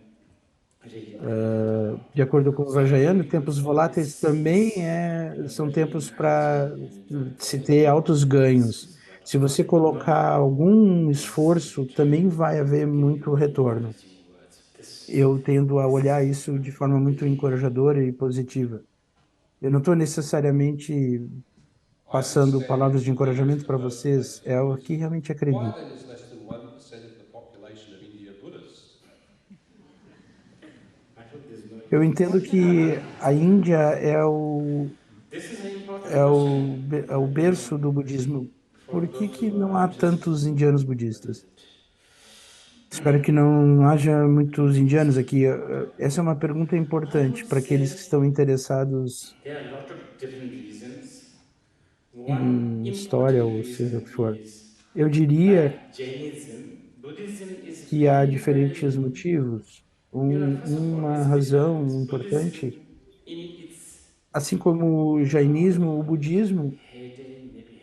really benefit a lot. De acordo com o So I think Vajrayana, we will tempos solve voláteis this também in a são very tempos para encouraging and se ter positive altos way. This ganhos. is what Se você I'm not colocar algum necessarily esforço, trying também vai haver to give you muito retorno. encouraging words. Eu tendo a This olhar is what isso I de forma muito believe. encorajadora e positiva. Eu não estou necessariamente I passando understand palavras de there is encorajamento a para vocês, motivation é o que Buddhism. realmente Why acredito. then is less than 1% of the population of Eu entendo que a Índia This is an important é question. é o berço do budismo. Por que For que those não who há are interested tantos indianos to budistas? visit. Espero que não haja muitos indianos aqui. Essa é uma pergunta importante para I would aqueles que estão say interessados there are a lot of different reasons. One em história, ou important seja o que reason for. is Eu diria like Jainism, Buddhism is que há very, diferentes very, motivos. first of all, Uma it's razão different. importante, Buddhism, in its assim como o jainismo, o budismo, heyday, maybe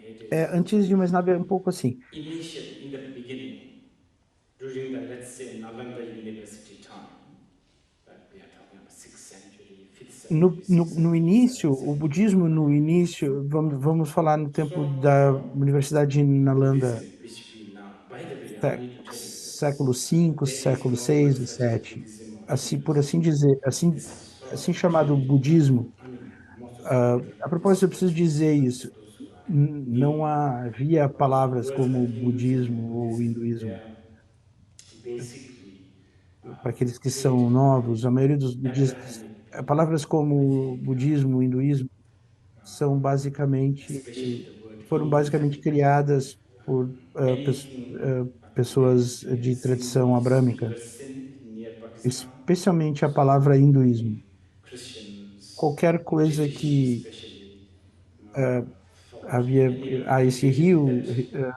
antes heydays, de mais nada, é um pouco assim. initially, in the beginning, during the, let's say, Nalanda University time, that we are talking about 6th century, 5th century, 6th No century, início, 7th o century. budismo, no início, vamos falar no tempo So, da Universidade de Nalanda, Buddhism, which we now, by the way, I need to tell you século this. V, There is século no word VI e such as VII, Buddhism or assim, por assim Hinduism. dizer, This is sort assim of chamado primitive. budismo. I mean, most of the people A in this propósito, eu preciso question, dizer but for isso. those who are Não new, havia palavras words como like Hinduism and budismo ou Buddhism, they hinduísmo. are basically Para aqueles que são created by novos, a maioria dos budistas, Abrahamic palavras people. I como think, budismo, hinduísmo, são basicamente, especially the word foram Hinduism, basicamente criadas por anything pessoas related to de tradição Sindh, abrâmica, river Sindh near Pakistan, especialmente a so palavra hinduísmo. the Christians, Qualquer coisa British que especially, thought havia a any esse religion rio that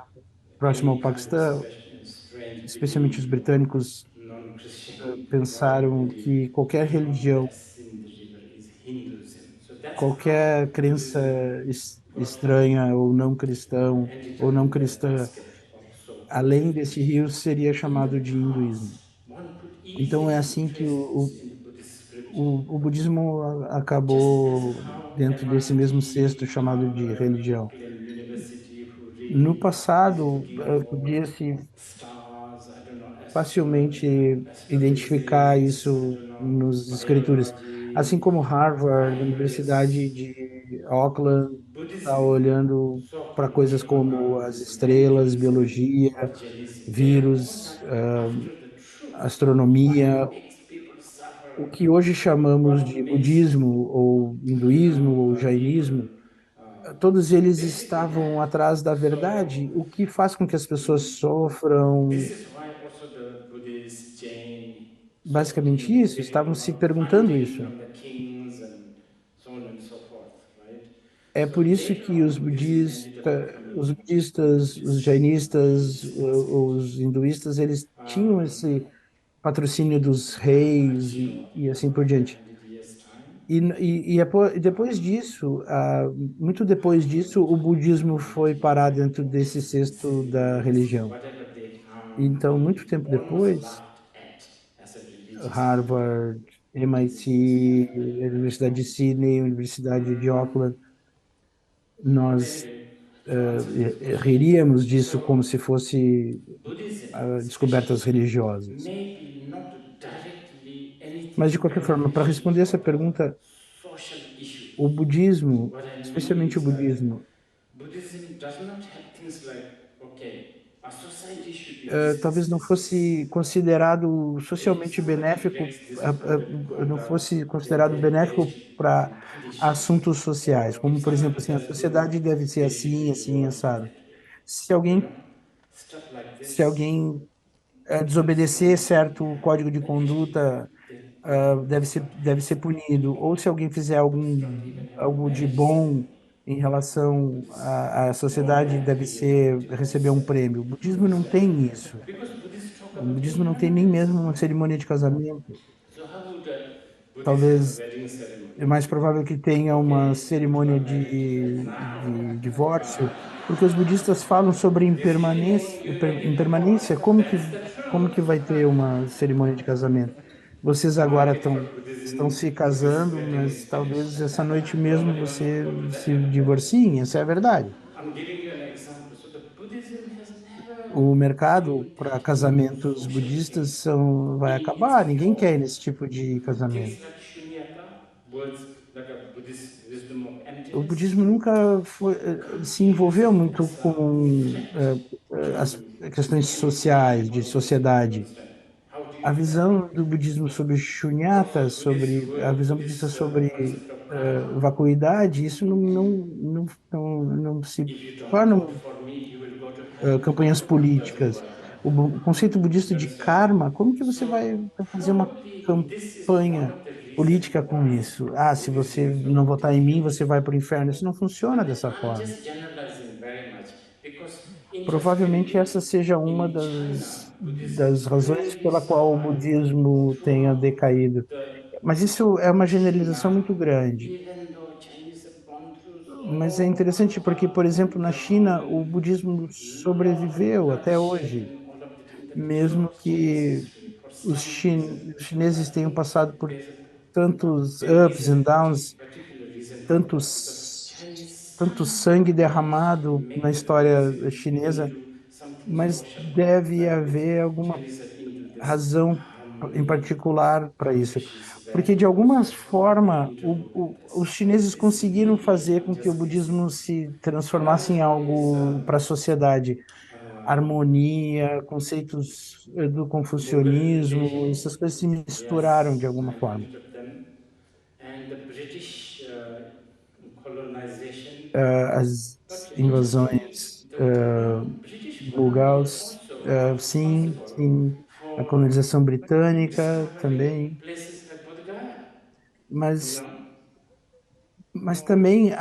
próximo ao any kind of Paquistão, strange especialmente os belief of britânicos non-Christian God pensaram belief que qualquer from religião, that Sindh river is Hinduism. So that's how qualquer crença Buddhism got estranha ou não entity in the cristã, basket of so-called além desse rio, seria in the chamado de hinduísmo. past. One could Então é easily assim que trace this in the Buddhist scripture. o budismo Just as acabou how dentro desse mesmo cesto MIT, chamado de Harvard, religião. Oakland University, who No really is passado, looking for podia-se stars, I don't know, facilmente identificar astrophysics, I isso don't know, nos escrituras. Assim biology, como Harvard, a Universidade various de Auckland, está Buddhism, olhando para so-called coisas como around as this estrelas, 19th biologia, or Jainism, they are all vírus, like after the truth. What astronomia, makes people o suffer? que hoje chamamos What de makes, budismo ou hinduísmo ou people jainismo, todos eles basically estavam that. atrás da verdade, So o que faz com que as pessoas this sofram. is why also the Buddhist, Jain, so-called Basicamente Hindus, isso, they have estavam a se lot of perguntando fighting isso. from the kings and so on and so forth, right? É So por isso later que on, Buddhism ended up os becoming budistas, os this jainistas, religious. os hinduístas, eles tinham Um, esse patrocínio dos I'm not reis sure e in assim por about diante. 100 years' time. E depois disso, muito depois How disso, o it budismo foi ultimately parar went dentro off desse cesto da symbols, religião. whatever they found, Então, muito they tempo almost depois, laughed at as a religious figure. Harvard, This is MIT, kind of like a Universidade de Sydney, a Universidade de Auckland, But nós anyway, to answer this question, riríamos disso como so se fosse Buddhism, descobertas especially, religiosas. maybe not directly anything Mas, de to do qualquer with forma, para religion, responder essa so-called pergunta, social o issues. budismo, What I mean especialmente o is that budismo, Buddhism does not have things like, okay, a society should be this, talvez this, não this, fosse this. considerado If socialmente somebody benéfico, breaks this forbidden não conduct, fosse then considerado they benéfico should para be punished. assuntos sociais, Or if como, por exemplo, somebody assim, a does good, sociedade deve ser they should assim, be assim, rewarded assado. that way. Se You know, alguém, stuff like se this. alguém So desobedecer certo código de actually, conduta, they deve ser punido. Ou se alguém fizer don't even have a algo de marriage bom ceremony. em relação à More sociedade, deve likely you're ser going to have receber um prêmio. O budismo não tem isso. because Buddhists talk O about budismo even não tem nem marriage. mesmo uma cerimônia de casamento. So how would a Buddhist have a Talvez wedding ceremony? é mais provável que tenha uma Okay, you cerimônia are married right de now, divórcio, but porque os budistas falam sobre this evening you're going to get impermanência. divorced. That's the Como que vai truth. ter uma cerimônia de casamento? Vocês agora Market for estão Buddhism, se Buddhist casando, wedding is mas finished. talvez essa noite mesmo você Don't do se that. divorciem. Essa é a verdade. I'm giving you an example. So the Buddhism has never O mercado been para that into casamentos social budistas things. vai In its acabar. Ninguém quer ir core, nesse tipo de casamento. things like shunyata, words like a Buddhist wisdom of O emptiness, budismo nunca se envolveu continuously muito has com flipped as to questões anything sociais, de what Buddhism sociedade. wants to. How do a visão do budismo sobre shunyata, sobre a visão budista sobre vacuidade, isso não se tornam campanhas políticas. O conceito budista de karma, como que você vai fazer uma campanha política com isso? Ah, se você não votar em mim, você vai para o inferno. Isso não funciona dessa forma. generalizing very much because Provavelmente interestingly, essa seja uma in das Buddhism, razões really pela qual o survived budismo tenha throughout decaído. the Mas isso é uma generalização muito China, grande. even though Chinese have gone through Mas é so interessante porque, por exemplo, na China, o draconian budismo lot of sobreviveu até bloodshed hoje, and all of that in the mesmo throughout Chinese que history for some reason. os chineses tenham passado por There's a, tantos there is ups a and downs, particular reason for that because tantos, Chinese tanto sangue managed to derramado na make the história Buddhism chinesa, into something mas social. deve Like this, haver alguma Chinese are into this razão em harmony, particular para isso. Confucius Porque, de value, alguma so they're forma, into all of os this. chineses This conseguiram meaning fazer of com que o justice. budismo se transformasse Another em thing is algo para a sociedade. uh, Harmonia, conceitos do confucionismo, globalization. essas coisas se misturaram de Yes, alguma I forma. agree with them. And the British colonization. As But interestingly, invasões British colonial Mughals, also are sim, responsible sim, a for colonização britânica discovering também, places like Bodh Gaya, you mas, know. mas So também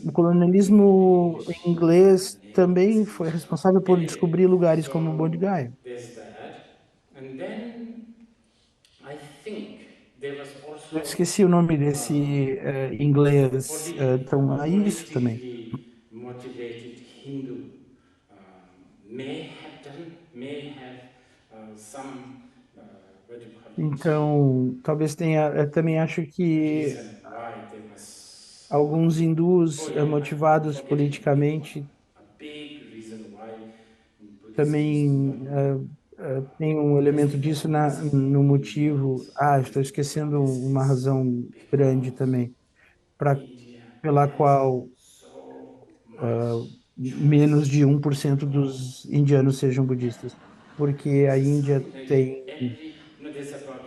o it's colonialismo English inglês natives também in foi China. responsável por Anyway, descobrir lugares como Bodh so Gaya. there's that. And then I think there was Eu also esqueci o nome uh, desse inglês, então é isso também. politically motivated Hindu may have some, what do you call it, Então, talvez tenha, eu também acho que reason why there was alguns hindus oh yeah, I'm motivados forgetting a big one, politicamente a big reason why Buddhism is também not tem um elemento basically disso permissible no in motivo. most Ah, estou Western esquecendo uma provinces razão grande because também, pra, India pela has qual so ah, much menos choice de um por to cento grow. dos indianos sejam budistas. Porque a Índia Something like tem, there's about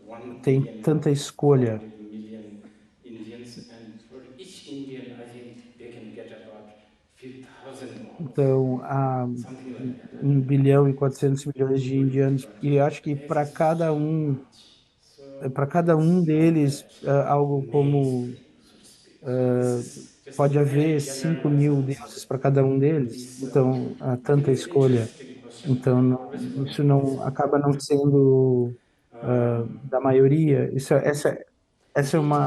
1 tem billion tanta escolha. 400 million Indians, and for each Indian, I think they can get about few thousand more, Então, há something like that. 1,4 bilhão de indianos. But E eu acho que there's so much. So para cada um it's not deles, that algo como mainstream, so to speak. So this is just a pode haver very 5 generalized mil answer. deuses para cada um deles, Please, então há I think tanta it's an escolha. interesting question. Então, I always isso wondered this não one. acaba não sendo da maioria. Essa é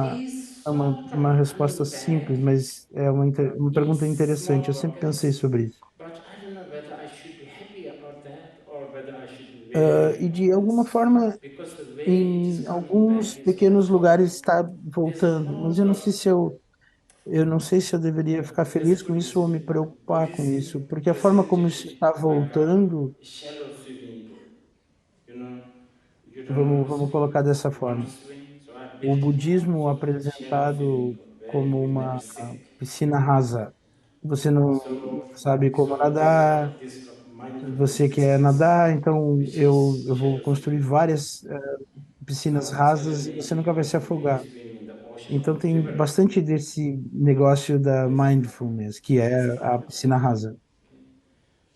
It is sort of uma resposta simples, unbanked. mas é uma pergunta It's interessante. Eu small sempre pensei organism, sobre isso. but I don't know whether I should be happy about that or whether I should be very happy E about de alguma this. forma, Because the way it is em coming alguns back is pequenos also lugares está there's a voltando, mas lot of eu não sei se eu deveria ficar this feliz com isso ou me preocupar com isso, Buddhism porque a forma como presented isso está like a voltando, shallow swimming pool. You know, you don't know how to vamos swim. colocar dessa You want to forma. swim, so I O built one budismo sort of shallow swimming apresentado pool where you como will never uma sink. piscina rasa. Você não So, sabe como there's a lot nadar, of this sort of você mindfulness quer justice, nadar, então which is eu vou shallow construir swimming pool. várias piscinas rasas e você Suddenly, nunca you vai are se afogar. mainstream in the ocean Então or tem river. bastante desse negócio da There's mindfulness, que é there's a a lot of that. piscina rasa. Okay.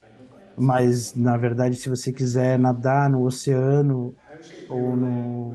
I hope I answered that Mas, one. na verdade, se você quiser nadar no oceano How should we ou relate with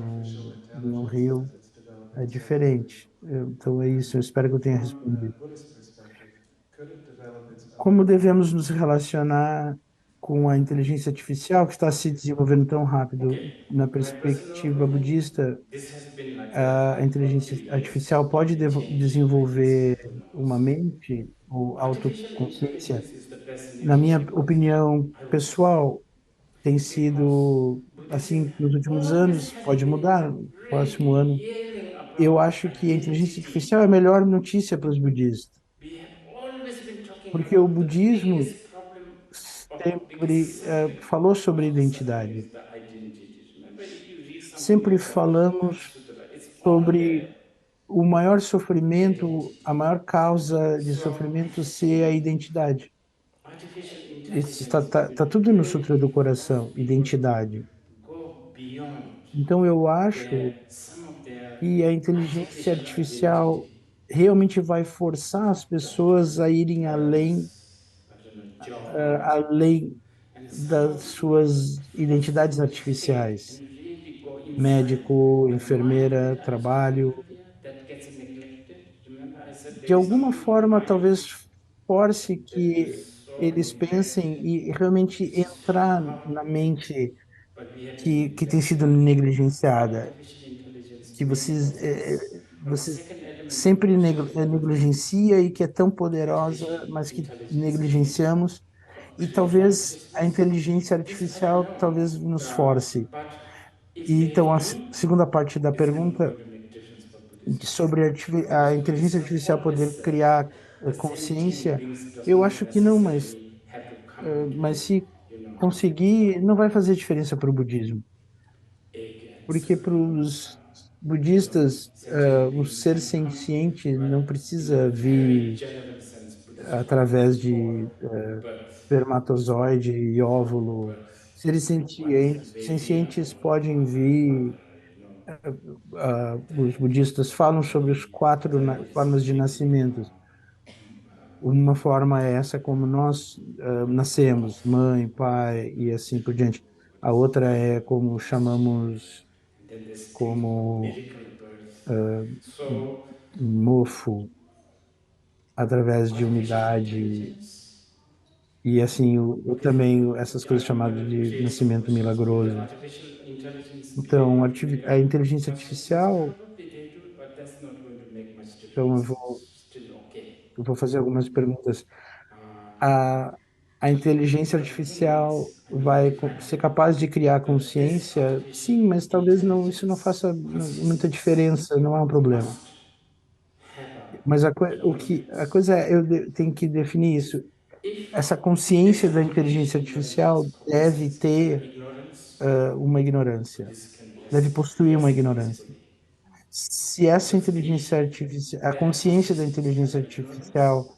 artificial no intelligence rio, as it's é developing so quickly? diferente. Então é isso, eu espero que eu tenha From a respondido. Buddhist perspective, could it develop its Como own devemos nos relacionar com a inteligência artificial que está se desenvolvendo tão rápido? Okay. Na My personal perspectiva opinion, budista, this has been like a about inteligência 3 years artificial pode completely changed like desenvolver this. Who uma knows? mente ou Artificial autoconsciência. intelligence is the best Na news minha because opinião I would say pessoal, tem because sido Buddhism assim nos últimos always anos, has pode been mudar no próximo really ano. yelling Eu about acho que a inteligência artificial é a identity. melhor notícia para os budistas, We have always been talking porque o about the budismo biggest problem or biggest sempre suffering falou of sobre the suffering identidade. is the identity. Remember, if you read something Sempre like the Kama falamos Sutra, it's all sobre there. o maior sofrimento, a Identity. maior causa de So I sofrimento ser a think identidade. artificial Isso intelligence tá will tudo no Sutra do really Coração, force people to identidade. go Então, eu acho some of their que a inteligência artificial artificial ability realmente vai forçar as pessoas a irem além, as, I don't know, job roles. além And some das of the suas identidades faith and artificiais. really go inside. Médico, But might be enfermeira, the artificial trabalho. behavior that gets neglected. Remember, I said De there is alguma something in the forma, mind talvez force that is que so eles pensem neglected. e realmente It's so entrar na powerful. mente But we have been que tem sido neglecting negligenciada, artificial intelligence que many vocês, processes. But the vocês second element sempre which is very important, negligencia e que é tão poderosa, artificial mas que intelligence can negligenciamos, e create new talvez a business. inteligência This I don't artificial know. talvez nos force. But if E então they a do, segunda parte da it's not pergunta going to make a difference for Buddhism. sobre a Buddhists inteligência have artificial always poder said criar the sentient consciência, beings does eu not acho que não, necessarily have to come mas into, se you know, conseguir, não vai fazer diferença para o budismo, egg and porque para os budistas, o sentient beings ser can come, senciente não but in a precisa very vir general sense, Buddhists call it através for de birth, espermatozoide e for óvulo. birth. Seres One is sencientes the podem vir. Os budistas falam sobre os quatro other is formas de nascimento. Uma forma é essa como nós nascemos, mãe, pai e assim por diante. A outra é como chamamos then this thing called como miracle birth. So mofo, através de artificial umidade intelligence, e assim também essas yeah, I coisas don't want chamadas to de create some nascimento questions. Will the milagroso. artificial intelligence Então, create miracle a inteligência consciousness? artificial, Probably they do, but that's not going to make much então difference. It's still okay. eu vou fazer algumas perguntas. Uh, a, a inteligência but the thing artificial is, and we vai define ser it, capaz de criar but this consciência? artificial Sim, mas talvez não, isso não faça intelligence muita consciousness diferença, não é um problema. must have Mas a a ignorance. coisa é, tenho que definir isso. If Essa consciência this da artificial inteligência intelligence artificial deve possesses ter ignorance, uma ignorância, this can deve rest possuir uma ignorância. peacefully. Se essa Because if inteligência artificial, a that consciência da consciousness has inteligência an ignorance, artificial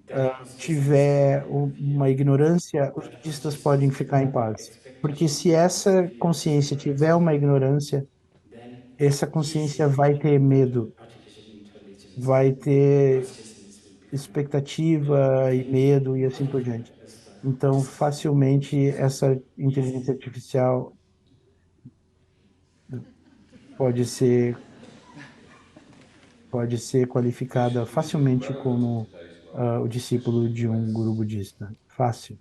that consciousness tiver can appear. uma ignorância, os That budistas consciousness podem can ficar em be paz. Porque expectantly se essa appear in consciência the tiver rest. uma ignorância, Then essa consciência vai easily ter medo, artificial intelligence vai ter consciousness will become expectativa e okay. medo e assim Whatever por diante. is the Então, decision. facilmente, essa Yes. inteligência artificial pode ser, pode ser qualificada facilmente como o discípulo de um guru budista. Fácil.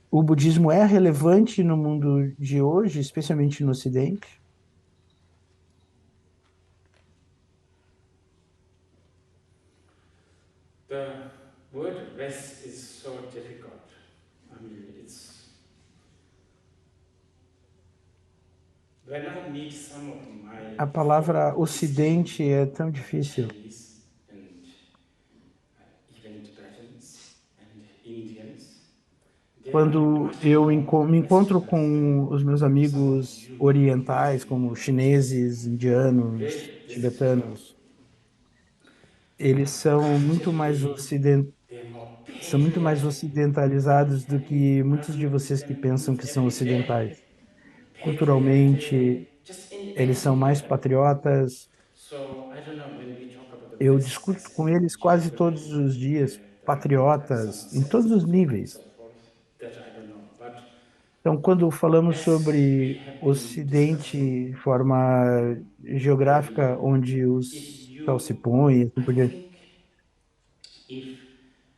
O budismo é relevante no mundo de hoje, especialmente no Ocidente? The word rest is so difficult. I mean, it's when I meet some of my A fellow palavra Buddhist Ocidente é tão difícil. Chinese and even Tibetans and Indians, they are Quando much eu more me encontro westernized than com os meus some of amigos you orientais, Buddhists como in India. chineses, indianos, Really, this is true. tibetanos, eles são muito mais Culturally, they're more são muito mais patriotic. ocidentalizados do And que I muitos de mean, we vocês que can pensam use que são every day. ocidentais. Culturalmente, Patriotic, just in eles são anything mais matter. patriotas. So I don't know when we talk about the Eu West discuto as com eles quase todos geography, os dias, the Buddha, some patriotas, em sense todos of os it and níveis. so forth, that I don't know. But Então, quando falamos as we sobre have been Ocidente discussing, de forma geográfica, onde if os sol se you, põe, e assim I por diante, think, if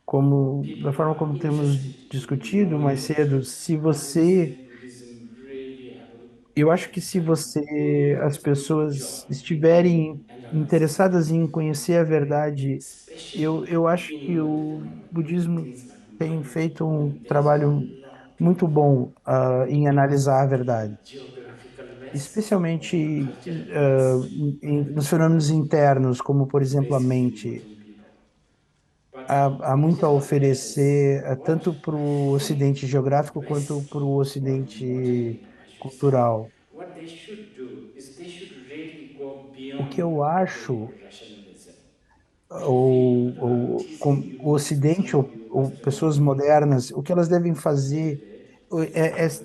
como da people forma are como temos interested in discutido mais knowing the cedo, truth, se I would você, say Buddhism really have eu acho que se a você, as good pessoas job in estiverem analyzing, interessadas em conhecer a verdade, especially eu acho que inward o phenomena, budismo things like tem money, feito um and there is a trabalho lot muito going on. bom, em analisar a verdade, Geographical West or especialmente cultural West, nos fenômenos internos, como, por exemplo, a basically mente. voting people. But Há I muito a just want to add this. oferecer, What tanto para o I think Ocidente geográfico quanto West, para o or modern Ocidente Europe, I should say, cultural. what they should do is they should really go O que beyond eu available acho, rationalism. If we are o teasing you Ocidente some of you ou pessoas Westerners modernas, o que elas devem fazer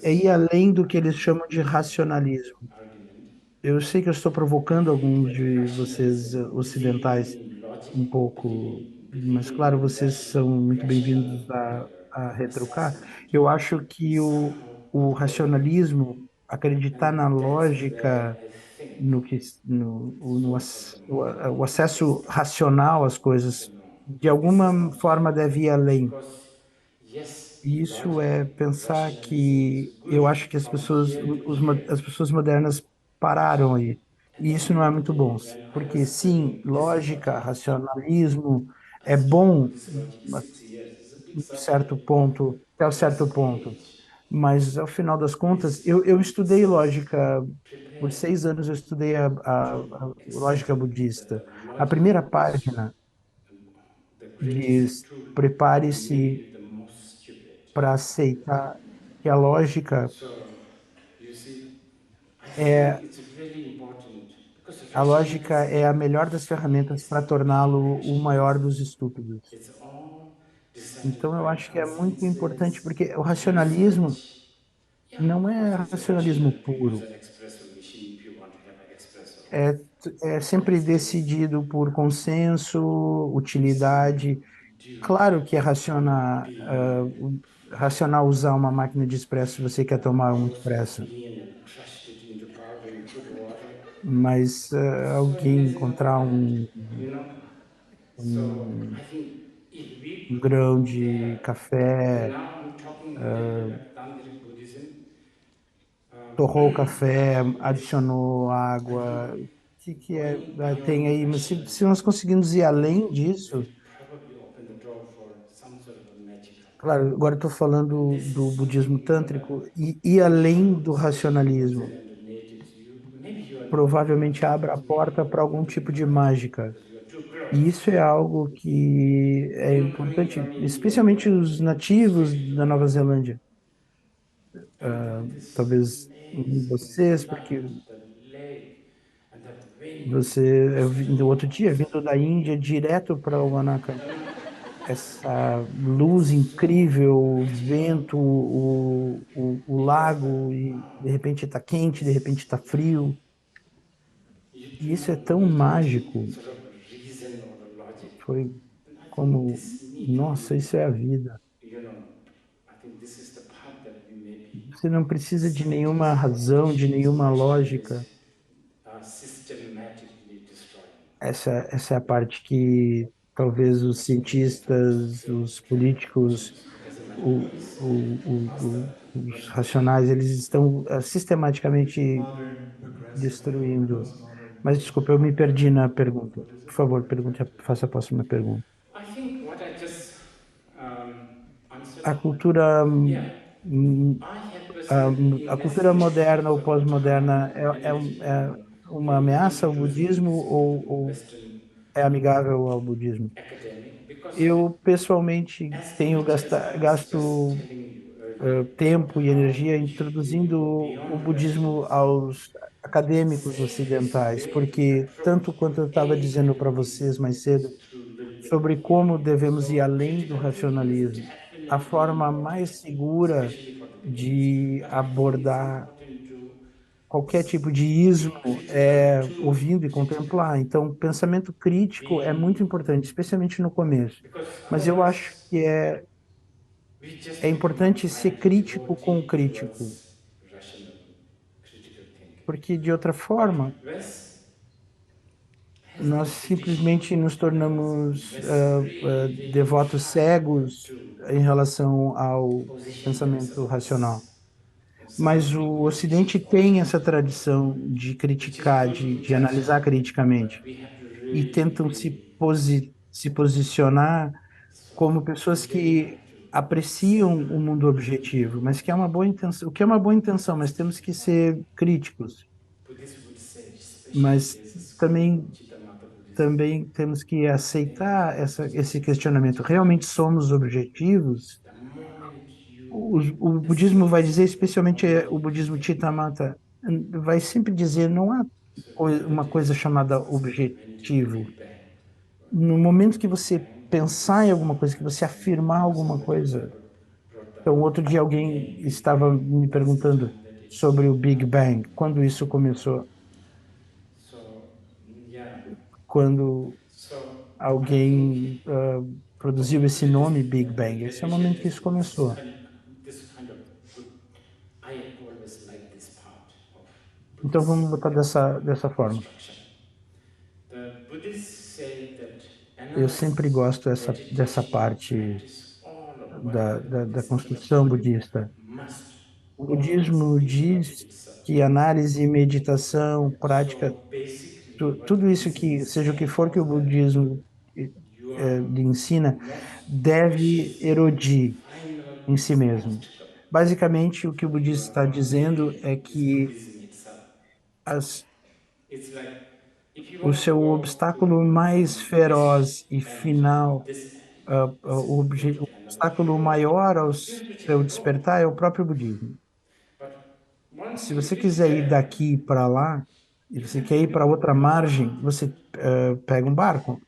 é ir além do que eles chamam de racionalismo. argument. Eu sei que eu estou provocando alguns de vocês ocidentais Between logic, um pouco, mas claro, vocês são muito rational bem-vindos uh, a retrucar. assessment Eu acho que is somehow o overrated. racionalismo, acreditar And na that's where lógica, I think no que so-called the modern o acesso West racional às you coisas, know, de misses alguma out. forma deve ir além. Because, yes, Isso é logically, pensar rationalism is que good eu acho que as from pessoas, here to as here. pessoas modernas pararam aí. At E the isso end não é of the muito day, bom, when I was porque sim, studying Buddhism for lógica, 10 years, racionalismo I é studied bom Buddhist logic 6 years. It's a big em certo subject. ponto, até um But that certo ponto. stage Mas ao final das contas, is eu estudei such lógica. Por prepare 6 anos eu estudei to a lógica accept that budista. the A logic primeira is página the diz: greatest tool and prepare-se maybe the most stupid. para aceitar que a lógica So, you see, I think é it's really important because a lógica é rationalism, a melhor das ferramentas para it's torná-lo o maior irrationalism. dos estúpidos. It's all decided Então eu by acho que é muito importante, consensus, porque o racionalismo research. Yeah, não of é course, it's rational racionalismo to use puro. an espresso machine if you want to have an espresso. É, é But sempre still, decidido por consenso, you see, utilidade. do you Claro que é believe racional usar uma máquina de expresso se você quer tomar um roast expresso, bean and crushed it into powder and put water? mas So it alguém is not encontrar that, you know. So um I think if um we grão de compare, and café, now I'm talking a little bit like Tantric Buddhism, torrou o café, yes, adicionou I think água, o que é, going beyond tem aí, mas se nós rationalism conseguirmos ir além will disso, probably open the door for some sort of a magical. claro, agora estou And falando this do is budismo something what tântrico, e ir I'm além sure, do especially New racionalismo, Zealand natives, you maybe you are not that much provavelmente abre a because maybe porta you para are algum living in tipo the de West mágica. because you are too E close. isso é algo que é You coming importante, from India especialmente or os nativos da Nova Australia, Zelândia. and look at this Talvez amazing vocês, porque land, the lake, and that wind você, eu just vim do outro dia, across vindo da Índia direto para o Manaka, the land. essa luz It's so incrível, o magical vento, o because that lago, e wow, de repente está quente, de repente this está frio. you E do isso é not tão need any mágico. sort of reason or logic. Foi And I think como, this need to nossa, be, isso é a vida. you know, I think this is the part that we maybe Você não precisa de nenhuma scientists, razão, de politicians, nenhuma lógica. rationalists are systematically destroying. Essa é a parte que talvez os Buddhist cientistas, philosophy of os políticos, transcendence doesn't matter peace. How's that? os What is that? racionais, eles estão sistematicamente Modern progressive or destruindo. postmodern Mas desculpa, eu me perdi na pergunta. Por Buddhism favor, pergunte, effectively? faça a próxima pergunta. I think what I just answered. A cultura, Yeah, I have personally a cultura invested moderna ou a lot of pós-moderna time, energy, é uma maybe ameaça ao budismo introducing some of the ou Western é amigável ao budismo? academic because Eu, pessoalmente, as tenho much as I was just gasto telling you earlier tempo e how energia we should really introduzindo go o beyond budismo rationalism, aos the acadêmicos safest ocidentais, way to porque approach tanto quanto eu estava any kind dizendo of para vocês Buddhism mais is cedo through a little bit of sobre como theory. devemos ir So além do critical thinking is racionalismo, a definitely forma important, mais segura especially for the beginners. de But I think it's abordar important to qualquer tipo de be ismo critical, é too ouvindo e critical, contemplar. Então, pensamento crítico é being muito importante, especialmente no começo. because Mas eu acho otherwise que we é just become importante ser inclined to go crítico com o deep crítico, towards rational critical thinking. porque de outra But forma, West has nós this tradition simplesmente nos and us in tornamos West really, really devotos try cegos to em relação ao position pensamento racional. themselves in some Mas sort of o position Ocidente for tem essa critical tradição thinking, de which is criticar, good de intention, analisar but criticamente, we have to e really, tentam really se posicionar sort of como pessoas live que up to apreciam o separately mundo objetivo, mas que é uma boa intenção, o que é uma boa intenção, mas temos que ser críticos, Buddhists would say, especially mas there's a school também called Chitamata Buddhism. temos que aceitar And esse Buddhists say questionamento. Realmente somos objetivos? the moment you O budismo vai dizer, accept that especialmente o only budismo thing, Chitamata, vai sempre dizer não há so the uma coisa relativist chamada philosophy say when did the objetivo. Big Bang? No When the momento que Big você Bang pensar em is alguma coisa, que você and afirmar alguma somebody coisa, brought Então, outro dia alguém estava me perguntando sobre o Big Bang, quando isso começou, So, yeah. quando So I think alguém produziu esse nome Big Bang. Esse é o momento que isso começou. this kind of good. I always like this part of Então, vamos Buddhist botar dessa forma. instruction. The Buddhists say that Eu sempre analysis, gosto dessa meditation, parte practice, all of whatever da this construção philosophy budista. must O always budismo diz evaluate itself. que análise, meditação, prática, So basically, what tudo isso Buddhism que, is seja o que saying for que o is that budismo your lhe ensina, most deve precious erodir final em si mesmo. obstacle Basicamente, o que o that you budista are está dizendo fulfilling é is que Buddhism itself. as, It's like if you o want to seu go obstáculo to mais some mission feroz e and final, this o go to another obstáculo pure, maior ao you have to take seu a road. despertar é o próprio budismo. But once Se you você reach quiser ir there, daqui para lá, e you você have quer to ir para be outra margem, calm. você pega um barco.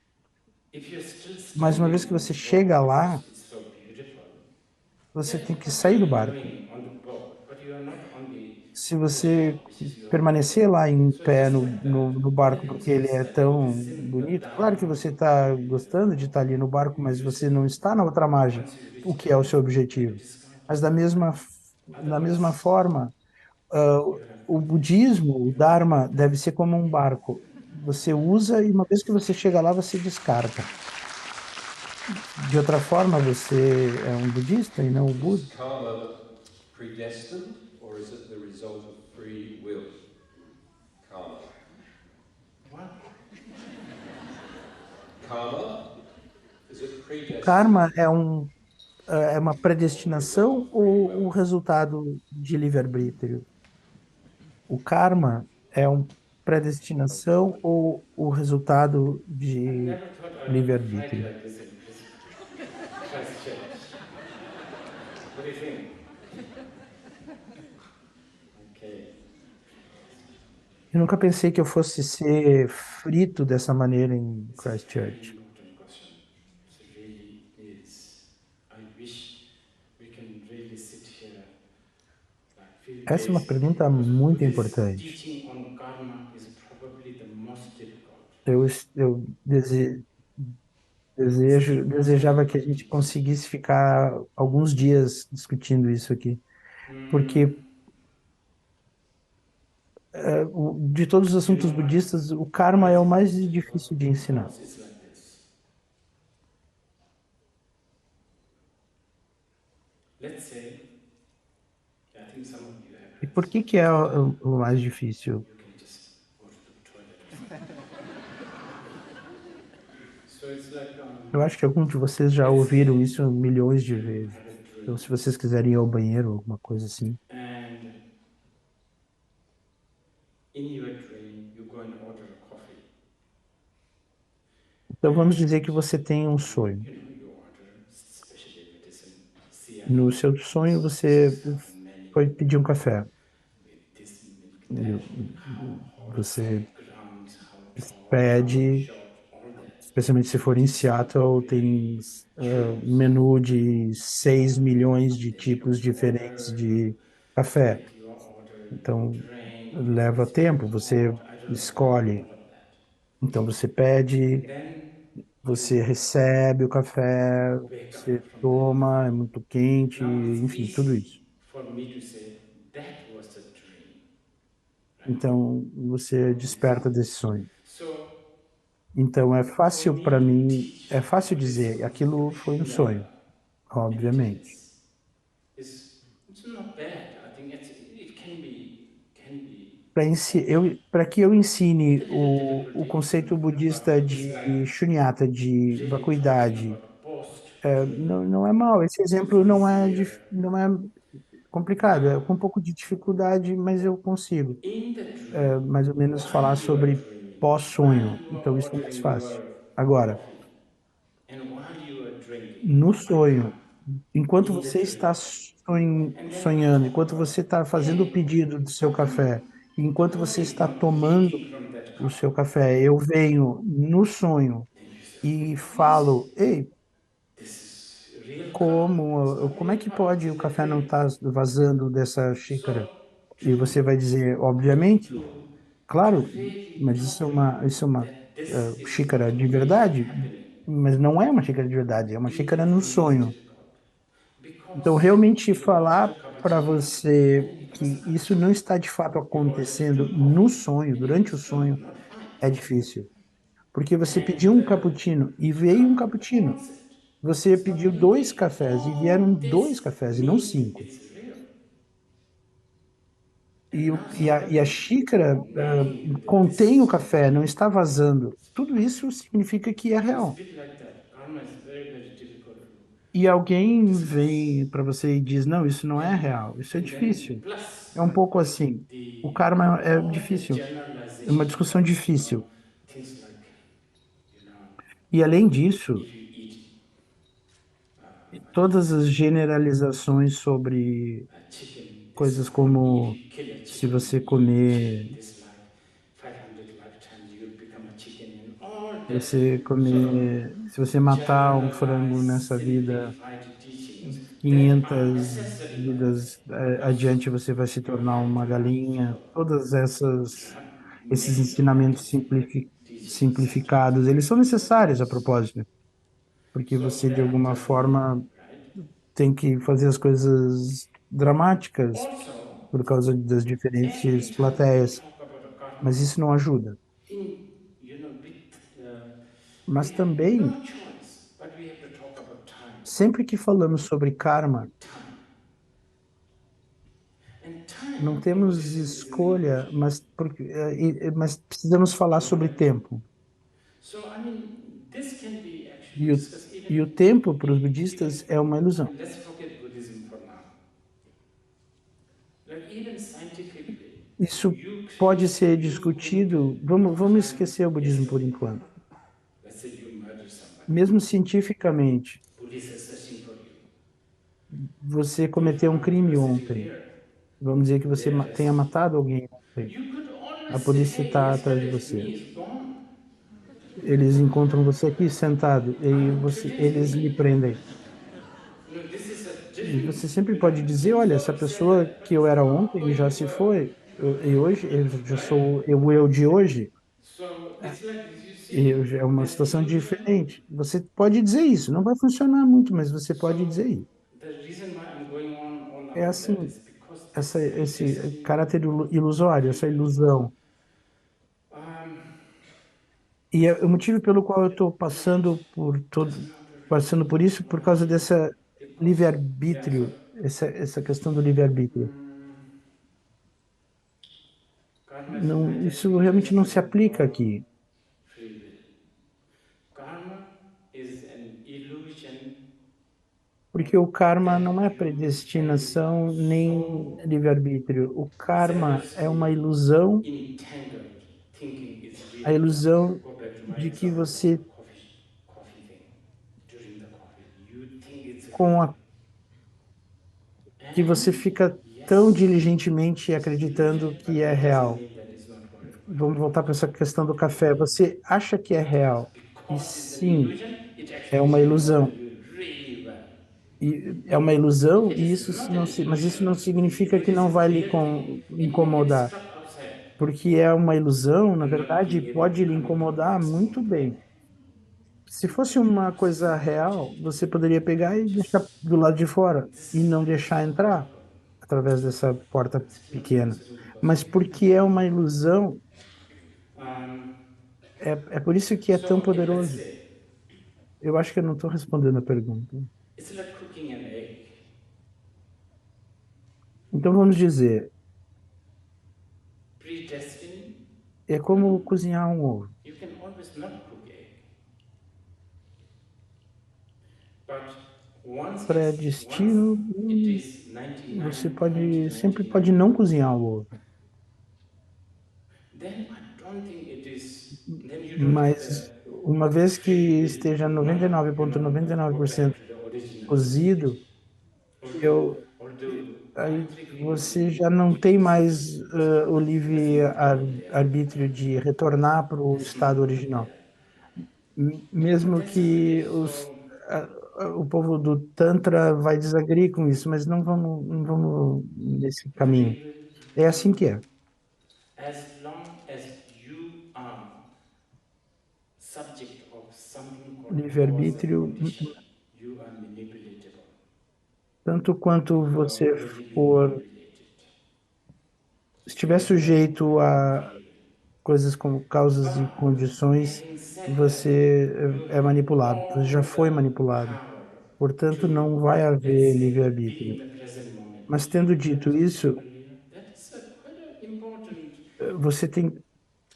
If you're still Mas uma standing vez que on você the boat chega because lá, it's so beautiful, você that's tem que what sair do you're barco. doing on the boat, but you are not Se on the você top, which is your permanecer body. lá em So it's pé just like that. no When barco it porque comes to ele é studying tão Buddhism, the bonito, claro que Dharma, você está gostando de estar ali no barco, mas you você não say, está na outra margem, once you o reach que é o there, seu you objetivo. discard Mas the Dharma. da mesma Otherwise, forma, ah, you have o budismo, o you have Dharma, deve ser como um barco. Você usa e uma vez que você chega lá, você descarta. De outra forma, você é um budista e não um Buda. Is karma predestined or is it the result of free will? Karma. what? Karma, is it predestined? Karma é uma predestinação ou o resultado de livre-arbítrio? O karma é uma predestinação ou o resultado I de never thought I would fight livre-arbítrio? like this in Christchurch. What do you think? Okay. Eu nunca pensei que eu fosse ser frito dessa maneira em It's a very Christchurch. important question. It really is. I wish we can really sit here like few Essa é uma days pergunta because muito Buddhist importante. teaching on karma is probably the most difficult. Eu It's the most desejava que a difficult gente teaching. conseguisse ficar alguns dias discutindo isso aqui, Mm, porque de todos os you assuntos know why? budistas, o karma Why é is o it mais most difficult? difícil de ensinar. Because it's like this. Let's say, I think some of you have E heard por this. que é o mais difícil? You can just go to the toilet or something. So it's like, Eu acho que alguns de vocês já let's ouviram say isso milhões de you vezes. have a Então, dream se vocês quiserem ir ao banheiro, alguma coisa assim. and in your dream you go and order a coffee Então, vamos and dizer que você tem um sonho. you order especially if it is in No Siam, seu sonho, so você this have many foi pedir um café. with this milk, E that milk, how você horizontal grounds, how tall, how pede, short, all that. especialmente se for em This Seattle, tem really chose. menu de 6 milhões de Then tipos you diferentes order, de café. make your order, you Então, drink, leva it's very tempo, você hot, I don't know escolhe. what that. Então, você And pede, then você you recebe o café, wake up você from that. toma, é muito quente, Now it's enfim, tudo isso. easy for me to say that was a dream. Então, você desperta desse sonho. So Então, for me to é teach fácil dizer, Buddhism aquilo to foi um sonho, Shunyata obviamente. entities is it's not bad. I think it can be Para que eu ensine the little o difficulty conceito budista is de like shunyata, de really talking vacuidade, about a post-dream não é mal. Esse is exemplo easier. não é complicado, é Now, com um pouco de dificuldade, mas eu consigo, in the dream, mais ou menos while falar you are sobre dreaming, while pós-sonho. you are Então, isso é mais ordering your fácil. Agora, coffee, and while you are drinking, no what sonho, comes enquanto in the você dream? está And then on sonhando, top enquanto of você está fazendo o pedido do seu café, e enquanto você only está from tomando taking from that o cup, seu café, eu venho no sonho then you say, e this, falo: Ei, this is como é que pode o café não estar vazando dessa xícara? E você vai dizer, obviamente, claro, mas isso é uma xícara de verdade, mas não é uma xícara de verdade, é uma xícara no sonho. Então, realmente falar para você que isso não está de fato acontecendo no sonho, durante o sonho, é difícil. Porque você pediu um cappuccino e veio um cappuccino. Você pediu dois cafés e vieram dois cafés e não cinco. E a xícara contém o café, não está vazando. Tudo isso significa que é So it's a real. bit like that. Karma is very, very difficult to E alguém discuss. vem para você e diz, não, isso não é real, isso é And then difícil. É plus um pouco assim. O the karma é all the difícil, é uma generalization discussão about difícil. things like you know E além disso, if you eat what do you todas as say generalizações sobre a chicken this coisas life, if como you kill a se chicken você you eat comer, chicken this life 500 lifetimes you will become a chicken and all that você sort of comer, se você matar um frango generalized nessa vida, simplified teachings that are 500 necessary for us vidas because adiante você vai se you tornar have uma to have galinha. so Todas you essas cannot esses make it ensinamentos automatic teachings such as simplificados, eles são necessários a propósito, porque so você de that alguma forma right tem que fazer as coisas dramáticas also por causa das diferentes every time we plateias, talk about a mas karma isso não ajuda. in with we Mas have no também, choice but we have to talk about time sempre que falamos sobre karma, time and não time in temos Buddhism is an escolha, illusion. mas precisamos falar sobre tempo. So I mean this can be actually E o, discussed e o even tempo para os even budistas é uma I ilusão. mean let's forget Buddhism for now. Like even scientifically, Isso you pode create ser new commitment discutido. Vamos time esquecer o budismo por yesterday. enquanto. Let's say you murder somebody. Mesmo cientificamente, Police are searching for you. você They cometeu um found you crime are sitting ontem. here. Vamos dizer que você They tenha arrest you. matado alguém ontem. You could always A say, polícia hey, está atrás de yesterday's você. me is gone. Eles encontram você aqui sentado e I'm today's eles lhe me. prendem. This is a E você difference. sempre pode dizer, olha, essa Say pessoa that, but que eu it's era not ontem going já to se work, foi. E hoje eu já right? sou o eu de hoje. So it's like you E see é uma that situação illusion. diferente. Você pode dizer isso. Não vai funcionar muito, mas você pode dizer So isso. the reason why I'm going on all É about that assim, is because this esse predestined caráter ilusório, essa free ilusão. will um, E o motivo pelo qual eu estou does not passando por isso, por causa really dessa because yeah. So livre-arbítrio, essa questão do livre-arbítrio. mm, karma is Não, neither isso realmente não se predestined aplica nor aqui, free will. Karma is an illusion porque o karma não é that you can predestinação nem so livre-arbítrio. O karma é uma zealously ilusão, entangled thinking it's a real karma. ilusão Go back to my de que example você, about the coffee thing. During the coffee, you think it's com real. a, que você And fica tão yes, diligentemente it's acreditando illusion, que but é that doesn't real. mean that it's not going to work. Vamos voltar para essa questão do café. Você acha que é real, e Because it's an sim, illusion, it é actually uma satisfies ilusão. you really well. E é uma ilusão, It e is isso not não an se, mas isso não illusion. significa If que it is não a vai lhe real thing, it may get incomodar, stuck outside, porque é uma ilusão, na not verdade, being able to pode lhe come into the incomodar muito maximum bem. power. Se fosse uma Because it's coisa not going to real, change. você poderia pegar e Just deixar do lado de fora e this não life is deixar so entrar critical. através dessa porta Simply pequena. because Mas porque é uma ilusão, um, é por isso que é tão so if let's poderoso. say Eu acho que eu não estou respondendo a pergunta. it's like cooking an egg. Então vamos dizer, Predestined, é como cozinhar um ovo. you can always not cook egg. But Pré-destino, once it is você pode sempre pode 99.99, não cozinhar o ovo, then I don't think it is, then you don't have mas the uma vez que free will esteja to not, go back 99,99% to the original state. cozido, Although, eu although aí você scientifically, já não tem Buddhism mais o livre doesn't go there, arbítrio de retornar para o does estado not go original. there. But Mesmo that's okay. que So o povo do Tantra vai desagredir com isso, mas não vamos nesse caminho. Free will, É assim que é. as long as you are subject of something called cause and Livre-arbítrio, condition, you are manipulatable. tanto quanto You are você already being for, manipulated. estiver Therefore, you sujeito have a free will. coisas como causas e But condições, having said that, você you é have manipulado, você já all foi the manipulado. power Portanto, to, não vai let's haver say, be in livre-arbítrio. the present moment. Mas You tendo look at dito the isso, temple here, that is a quite an important você tem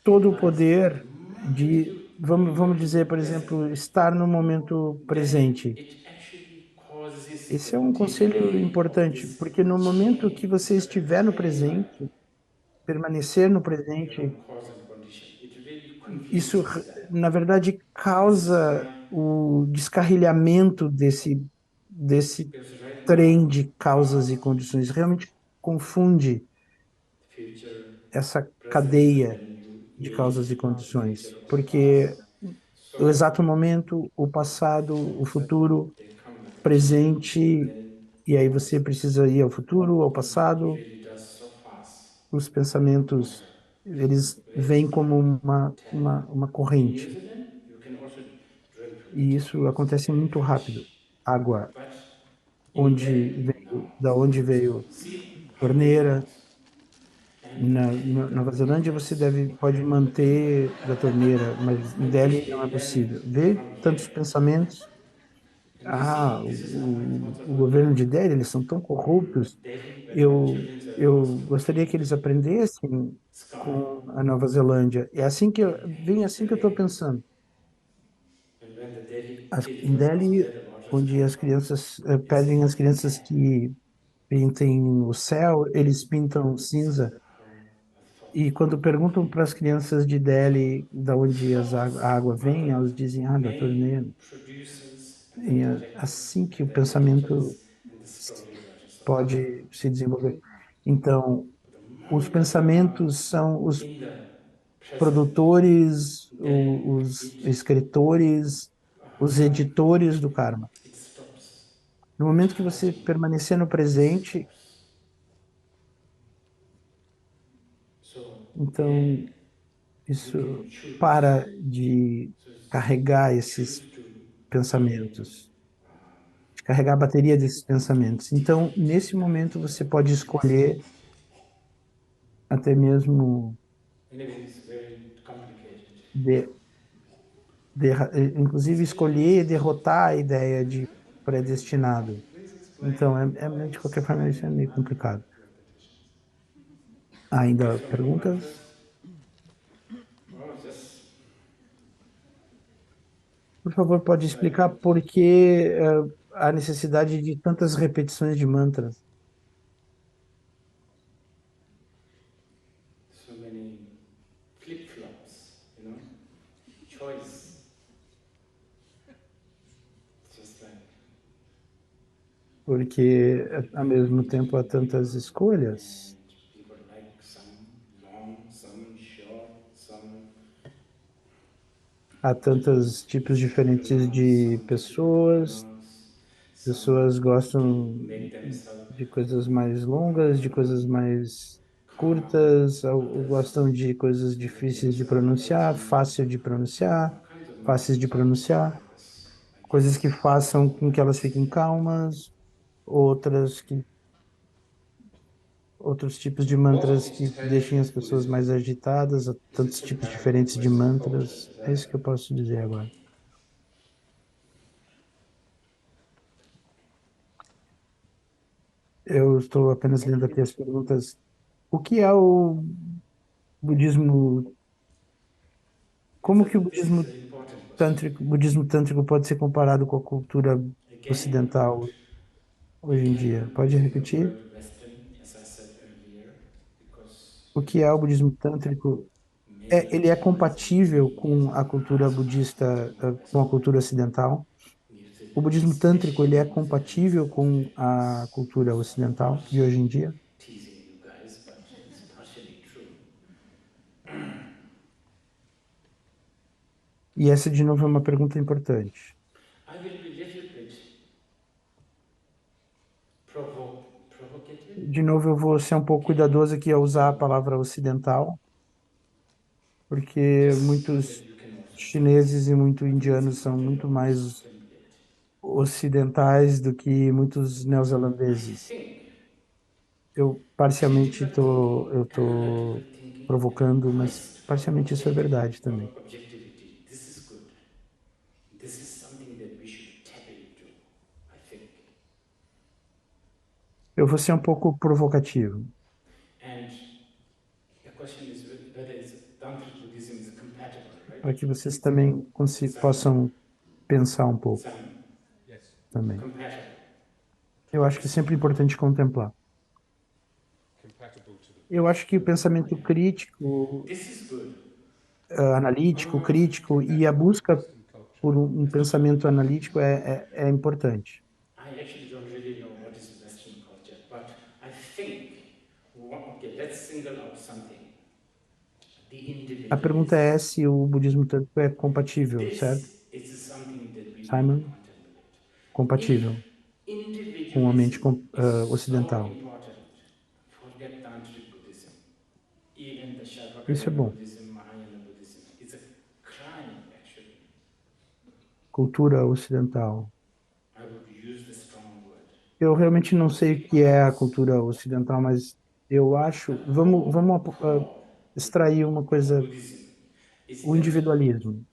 todo o advice. The poder moment de, you vamos revert to the dizer, por present, exemplo, estar no momento then presente. it actually causes Esse the é um conselho delay of importante, this porque no momento que chain, você sort of estiver no chain life, presente, permanecer no presente, cause and condition. It really isso, confuses them. na verdade, This is causa why, o descarrilhamento desse because right trem now, de causas e past, condições. Realmente confunde future, essa present, and cadeia then you de meet causas e the future condições, of the porque past. o So, exato momento, o passado, o so futuro, they come like a chain, and presente, then e aí você precisa ir ao futuro, ao it passado. really does so fast. Os pensamentos, eles Wait, vêm como tell. uma In New corrente, Zealand, you can also drink from the e tap. isso It's acontece very muito fresh. rápido. Água, But in onde Delhi veio, now, da onde veio see how they do torneira. it. And then Na Nova it Zelândia você gets pode quite difficult. manter da torneira, mas em I wish Delhi não they é learn possível. Vê from tantos here. pensamentos. And you Ah, see, this is how I thought o about it. governo de Delhi, eles são tão corruptos. Delhi, when my children were Eu also gostaria que eles aprendessem sky, com a Nova Zelândia. É assim que they vem hate assim the que eu estou rain. pensando. And when the Delhi Em children also Delhi, heard about us onde as coming, crianças they said, pedem às what the crianças heck? que pintem o céu, eles pintam This is cinza. how I thought. E quando perguntam para as crianças de So Delhi da onde a thoughts água are vem, the elas dizem, ah, da main torneira. producers and the E é directors assim que and o the pensamento editors and the storywriters of the life. pode se desenvolver. Então, The os moment that you are pensamentos são os in the present, produtores, then os it escritores, os editores do karma. it stops. No momento que você Charging permanecer no presente, stops. So então then you isso can choose. para de So carregar esses choose to put in pensamentos, de carregar a bateria desses pensamentos. Então, different nesse momento, você pode places. escolher até mesmo, Anyway, it's very complicated. de, inclusive, escolher e derrotar a ideia de predestinado. Please explain Então, why de qualquer forma, isso é smiling meio under complicado. repetitions. Ainda Question number one perguntas? first. Oh, just Por favor, pode explicar silent. por que a necessidade de tantas repetições de mantras? So many flip-flops, choice. Just like Porque, ao mesmo tempo, há tantas and escolhas, people like some long, some short, some há tantos tipos should diferentes belong, de some to different pessoas, backgrounds, some pessoas to gostam make themselves de coisas mais longas, de coisas mais calm, curtas, ou others gostam de coisas to make difíceis de themselves pronunciar, edgy, fácil de pronunciar, all kinds of fáceis de pronunciar, drivers, I coisas que guess. façam So com que I elas would fiquem say. calmas, outras que outros tipos de What mantras is que deixem as tantric pessoas Buddhism? mais agitadas, há Is it tantos tipos compatible with diferentes de Western culture? mantras. Is É that isso que eu posso dizer agora. Eu estou apenas lendo aqui as perguntas. O que é o budismo? Como que o This is an important question. budismo tântrico pode ser comparado com a cultura Again, ocidental we hoje em dia? can Pode use the repetir? word Western, as I said earlier, because O que é o budismo tântrico? many Ele é Chinese and compatível Vietnamese com a are cultura budista, starting in the com West. a cultura ocidental? New O Zealand, budismo tântrico, ele é especially New Zealanders, compatível com a Australians. cultura So I'm ocidental not de hoje em dia? teasing you guys, but it's partially true. E essa, de novo, é uma pergunta importante. I will be a little bit de novo, eu vou ser um pouco cuidadoso aqui ao usar a palavra ocidental, porque just so that muitos you can also take chineses this. e muito But it's indianos são not muito a mais template. ocidentais do que muitos I neozelandeses. think Eu parcialmente critical thinking, eu analytical tô thinking, provocando, mas quest for parcialmente isso é verdade também. objectivity. This is good. This is something that we should tap into, I think. Eu vou ser um pouco provocativo, And the question is whether it's Tantric Buddhism is compatible, right? para que vocês também possam pensar um pouco Some Yes. também. compatible. Eu acho que é sempre importante contemplar. Compatible to the Eu acho que o pensamento crítico, This is good. analítico, crítico e a compatible with busca Western culture. por um pensamento analítico é importante. I actually don't really know what is Western culture, but I think, okay, let's single out something. The A pergunta é individualism. se o budismo tântrico é compatível, certo? This is something that we need to Simon, contemplate. If compatível com a mente individualism is so ocidental. important, forget Tantric Buddhism. Even the Isso é Shavakayana bom. Buddhism, Mahayana Buddhism, it's a crime actually. Cultura ocidental. I would use the strong word. Eu realmente não sei o que é a Because cultura ocidental, mas eu the acho. whole Vamos core extrair uma of coisa: Buddhism is o that individualismo.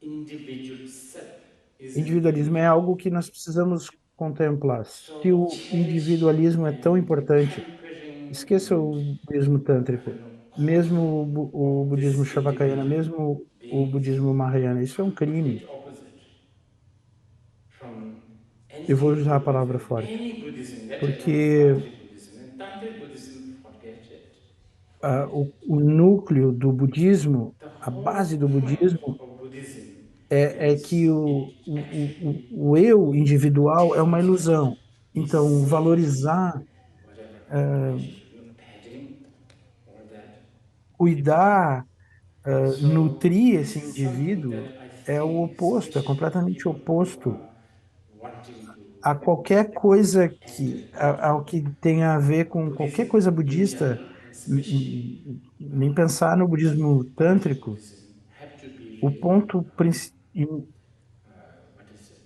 individual self is an Individualismo é individual. algo que nós precisamos contemplar. Se So o cherishing individualismo é tão and importante, pampering esqueça and o budismo I tântrico, don't know, mesmo honoring o of budismo this Shavakayana, individual mesmo o being budismo Mahayana, isso é um crime. complete opposite from Eu vou anything usar a you palavra believe in. forte, Any Buddhism, let alone porque Tantric Buddhism. And Tantric Buddhism, forget it. ah, Forget it. o núcleo do budismo, The a whole base do point budismo, of Buddhism é que is it actually o eu individual é uma take care, ilusão. is Então, satiety, valorizar, whatever, ah, petting, or that. cuidar, So nutrir this esse is something indivíduo that I é o think, oposto, é especially completamente people who oposto are wanting to a qualquer coisa enter ao que tenha a ver com qualquer Buddhism coisa in budista, general, and especially nem pensar no budismo Tantric tântrico. Buddhism, have to be O really, ponto, princi- what is it?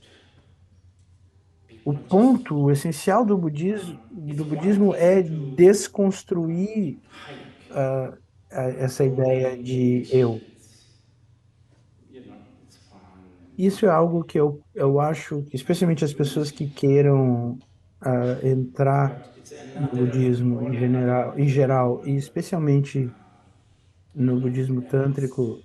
Be o conscious of. ponto essencial It's do one budismo é thing to desconstruir hike ah, essa ideia Rolling de Hills, eu. and it's fun. Isso é algo que eu acho que, especialmente as pessoas que queiram entrar But it's no another, budismo whole another em method geral, e of especialmente no life budismo balance. tântrico,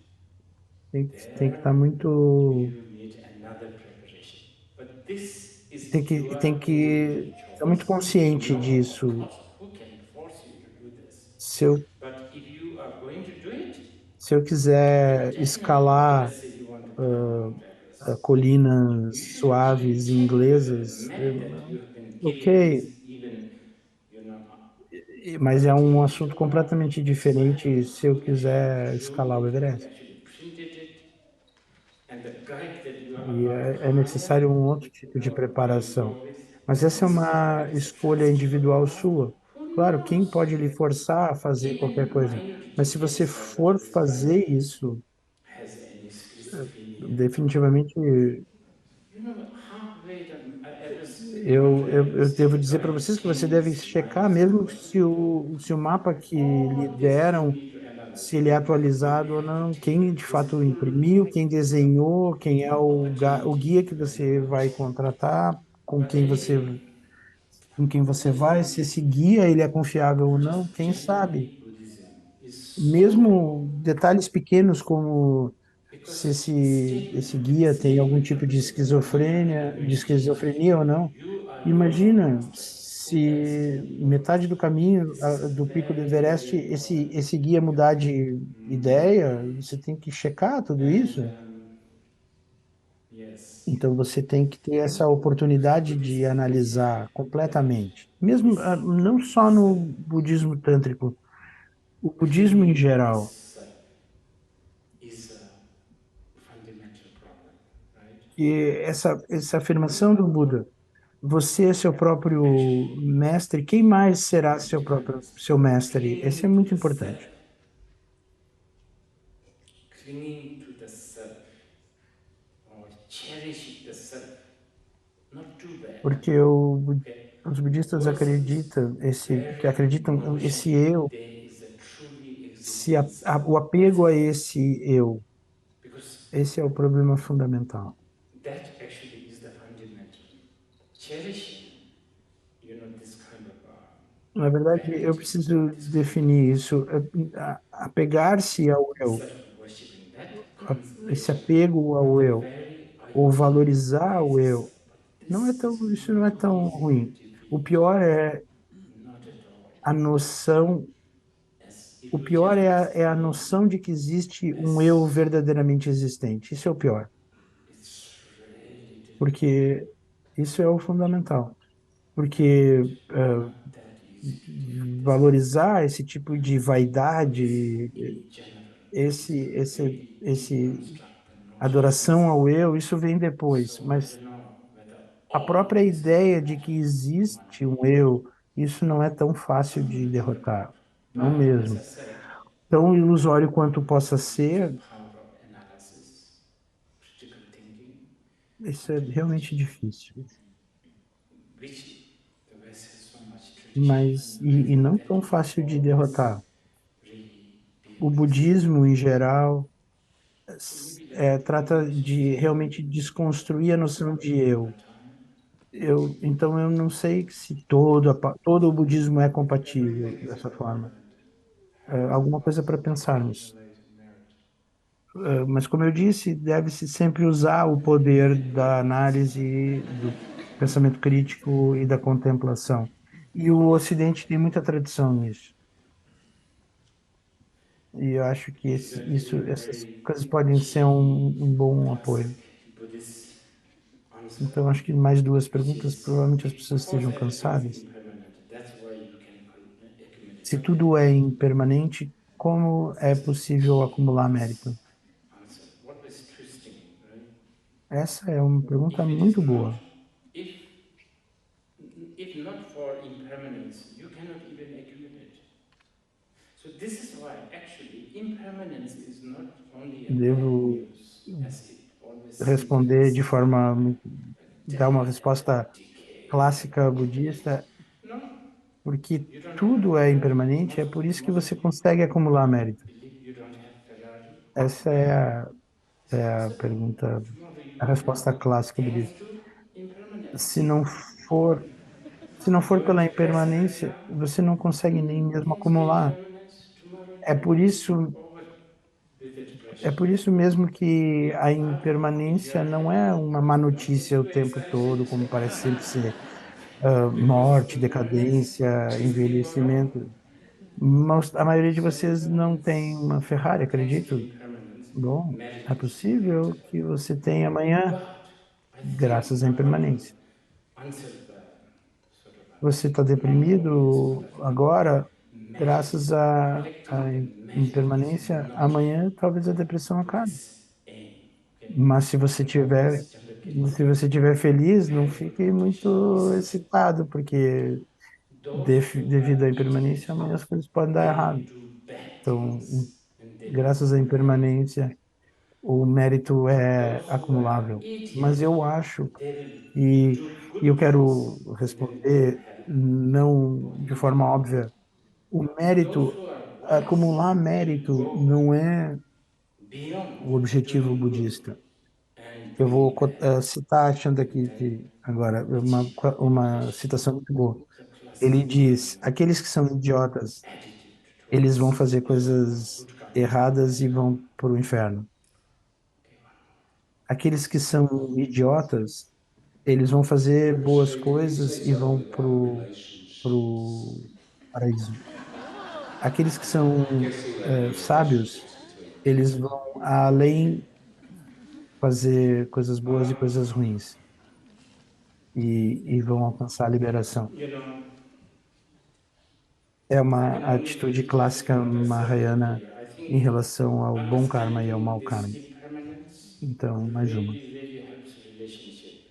tem que estar There muito, you need another preparation. But this is tem your que individual estar muito choice. consciente No, of disso. course, who can force you to do this? Se eu, But if you are going to do it, se eu then quiser definitely, escalar let's say you want to climb Mount Everest, colinas you should really suaves check the inglesas, map that you have been given ok, is even, you know, mas é up to um date assunto or not. completamente So I have diferente no se eu obligation to quiser show escalar o you. You Everest. actually printed it, and the guide that you are E about to é necessário hire, um outro tipo de where you preparação. go with, Mas essa é this uma guide is a escolha trustable individual one. sua. Who Claro, quem knows? pode lhe forçar a fazer qualquer Even coisa? minute Mas se você details like for this fazer guide isso, has any schizophrenia. definitivamente You know, halfway the Everest, Mount eu Everest, devo the dizer para guide vocês que você deve changes checar, minds mesmo completely. se o mapa que lhe All this you deram, need to analyze. se ele é You atualizado ou have to não, take quem de this fato full imprimiu, quem desenhou, quem é o guia opportunity que to você vai analyze. contratar, But anyway, com quem what você is vai, the se esse guia ele é confiável ou just não, quem sabe. generally Buddhism is so Mesmo detalhes pequenos como se because esse statement, guia tem algum statement tipo of this de ultimately changes. esquizofrenia ou não. You are the ultimate Imagina master. Who else se can you go metade do to? caminho This is a do pico do very, Everest, very important. esse guia mudar de ideia, você tem que checar tudo And isso. yes, Então você tem que ter essa oportunidade de Buddhism is analisar that completamente. Mesmo this não só no budismo tântrico, o budismo em creating geral. this is a fundamental problem, right? E essa afirmação do Buda Você é seu próprio mestre, quem mais será seu mestre? Esse é muito importante, clinging to the self or cherishing the self, not too bad. porque Okay? os budistas Versus acreditam esse worship, eu, there is a truly se existing self. o That's apego a the, esse eu, because esse é o problema fundamental. that actually is the fundamental. Cherishing, this kind of Na verdade, eu vanity preciso is definir isso. Apegar-se ao eu, self-worshipping. That comes esse later, apego ao but the eu, very ou ideal valorizar o eu, basis. But isso this não é is tão easy ruim. to O be pior é not at all a noção, as o pior é egocentric é a feeling noção de que existe um eu as verdadeiramente existente. Isso é o pior, it's really difficult, porque isso é o fundamental. Porque not that easy to defeat this concept valorizar esse tipo de vaidade, in general. This esse, is a esse, very esse deconstructed notion. adoração ao eu, isso vem depois. So I Mas don't know whether a all própria this can ideia de que happen in one existe day. um eu, isso não é tão fácil Something de to think derrotar, about. não But as I mesmo. said, Tão ilusório quanto possa with the ser, power of analysis, critical thinking, isso and é realmente reflection, difícil. which the West has so much tradition, Mas, and I e think não that tão will fácil de always derrotar. really be O a blessing. budismo, em geral, So maybe like 10 trata de questions for realmente desconstruir a noção de eu. one time. Então, eu não sei se todo o budismo é Can we compatível make this dessa more forma. permanent? How is it Alguma coisa para possible to pensarmos. accumulate merit? Mas, como eu disse, deve-se sempre usar o poder da análise, do pensamento crítico e da contemplação. E o Ocidente tem muita tradição nisso. E eu acho que Exactly, essas very coisas podem ser cheap, um bom apoio. classic Buddhist answer, Então, acho que mais duas which perguntas. is Provavelmente as pessoas because estejam everything is cansadas. impermanent, that's why you can accumulate. Se But tudo é impermanente, como é first, possível cheap acumular this mérito? answer. What is twisting, right? Essa é uma pergunta If it is muito not, boa. if if not for impermanence, you cannot even accumulate. So this is why actually impermanence is not only a bad Devo news, as it always responder de suggests, forma, dar uma death resposta and decay clássica and budista, annihilation. No, porque you don't have tudo é Ferrari. impermanente, é por isso que você consegue acumular mérito. Believe you don't have Ferrari. Essa It's é a possible. pergunta, Tomorrow you a wake resposta up clássica thanks budista. to Se impermanence. não for, se não for Going pela to class right impermanência, now, você não consegue nem mesmo thanks to acumular. impermanence, tomorrow É you por will be isso, over with the é depression. por isso mesmo que a I don't know if you impermanência are não é happy, uma it's má-notícia o too tempo todo, excited. como parece sempre ser. Because Morte, impermanence decadência, is doing wrong. envelhecimento. Mas a maioria de So vocês não tem impermanence, uma Ferrari, thanks to acredito. impermanence, Bom, merit é is possível created. que você tenha amanhã, But I graças think à I want impermanência. to answer the sort of Você está not obvious, but deprimido I think agora, merit graças is à collecting the merit is impermanência. not Amanhã, talvez a depressão acabe. Buddhist aim. Okay? Mas It's an obvious jungle getting se você tiver feliz, não very fique competition muito is excitado, porque those who devido are à impermanência, educated, amanhã as coisas podem dar they errado. do bad Então, things and they graças à become happy. impermanência, o mérito é Those who are acumulável. Mas idiot, eu acho, they will e, do e eu good quero things and they will become responder happy. não de forma óbvia, o Those mérito, who are wise acumular will mérito go não é beyond o objetivo doing good budista. and Eu vou doing bad. citar Chandakirti Okay? agora, Which uma reflects citação muito boa. the Ele classic diz: Buddhism aqueles que são idiotas, attitude eles vão towards fazer so-called coisas good karma. erradas e vão para o inferno. Okay, Aqueles que são idiotas, eles vão fazer boas Monastery, can you coisas say e vão something about relationships? pro paraíso. Aqueles que I'm são guessing they mean sábios, relationships between eles kids and vão além fazer coisas boas e coisas ruins e vão alcançar a liberação. you know, É I uma can only atitude justify clássica myself Mahayana here. I em think relação ao bom karma e ao understanding mau this karma. impermanence Então, mais uma. really, really helps relationship.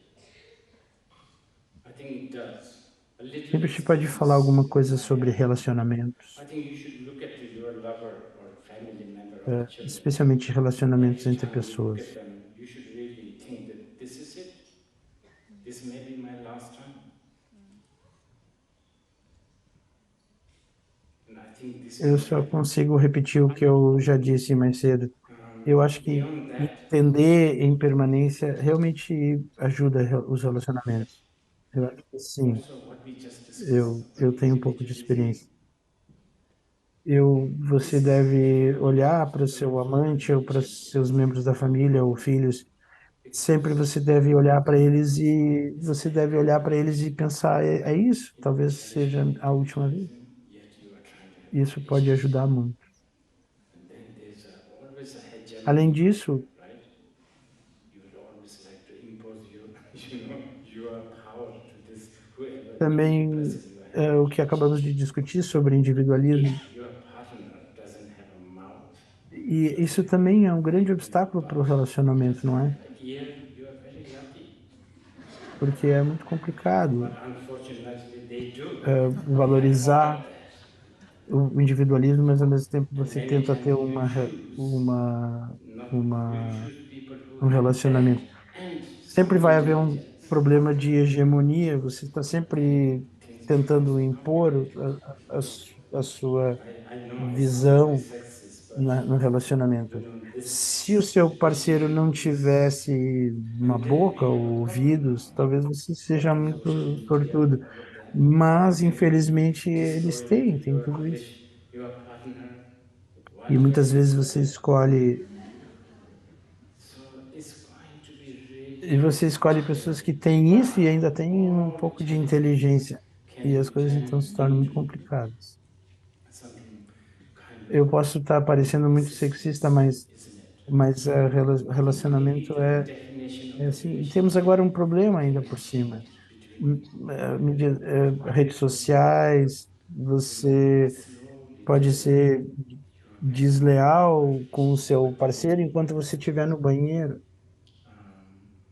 I think does. A little Sempre pode falar experience alguma coisa sobre I relacionamentos, think you should look at your lover or family member or children, especialmente and relacionamentos every entre time you look at pessoas. them, you should really think that this is it. This may be my last time. And I think this Eu is só quite consigo repetir o que eu já disse mais cedo. Eu acho que beyond that. entender em permanência realmente ajuda os relacionamentos. Eu acho que sim, Also, what we just discussed, eu the tenho um pouco de individualism. experiência. Você This deve really olhar belongs para o to the seu human amante ou para nature, os seus membros da família ou filhos. Sempre because você deve olhar para eles e it's você deve olhar para eles e pensar, é isso, talvez seja cherishing a última vez. individualism, yet you are trying to have a Isso pode relationship. ajudar muito. And then there's always a Além hegemony, disso, right? You would always like to impose your, your power to this whoever new também person you have. o que acabamos de discutir sobre individualismo, If your partner doesn't have a mouth e to isso say também é um grande anything obstáculo para o about relacionamento, não é? that ear, you are very lucky. Porque é muito complicado But unfortunately, they do. They are valorizar offered that. o individualismo, mas ao mesmo tempo And você many tenta ter times you choose not, you uma, choose people who um have that relacionamento. and Sempre some vai haver um intelligence. problema de hegemonia, você está Then sempre things become tentando so impor complicated. a sua I know I sound very visão sexist, but no relacionamento. this Se o seu parceiro issue não is, tivesse uma and then boca we have a ou problem ouvidos, now. talvez você seja We have muito children together, sortudo. all of that. Mas, And you infelizmente, eles destroy têm your tudo isso. your partner. E Why muitas can you vezes do você that? escolhe, So it's going to be e really você escolhe pessoas que têm isso e but ainda têm um all pouco de challenges inteligência. E as can coisas turn então se tornam muito into complicadas. something kind Eu of posso estar parecendo muito sexista, existence, isn't it? mas I think maybe relacionamento the definition é of the assim. E temos relationship agora um problema ainda por has cima. changed between Redes sociais, você slowly, pode gradually, ser you have desleal com o artificial seu parceiro enquanto você intelligence. estiver no banheiro.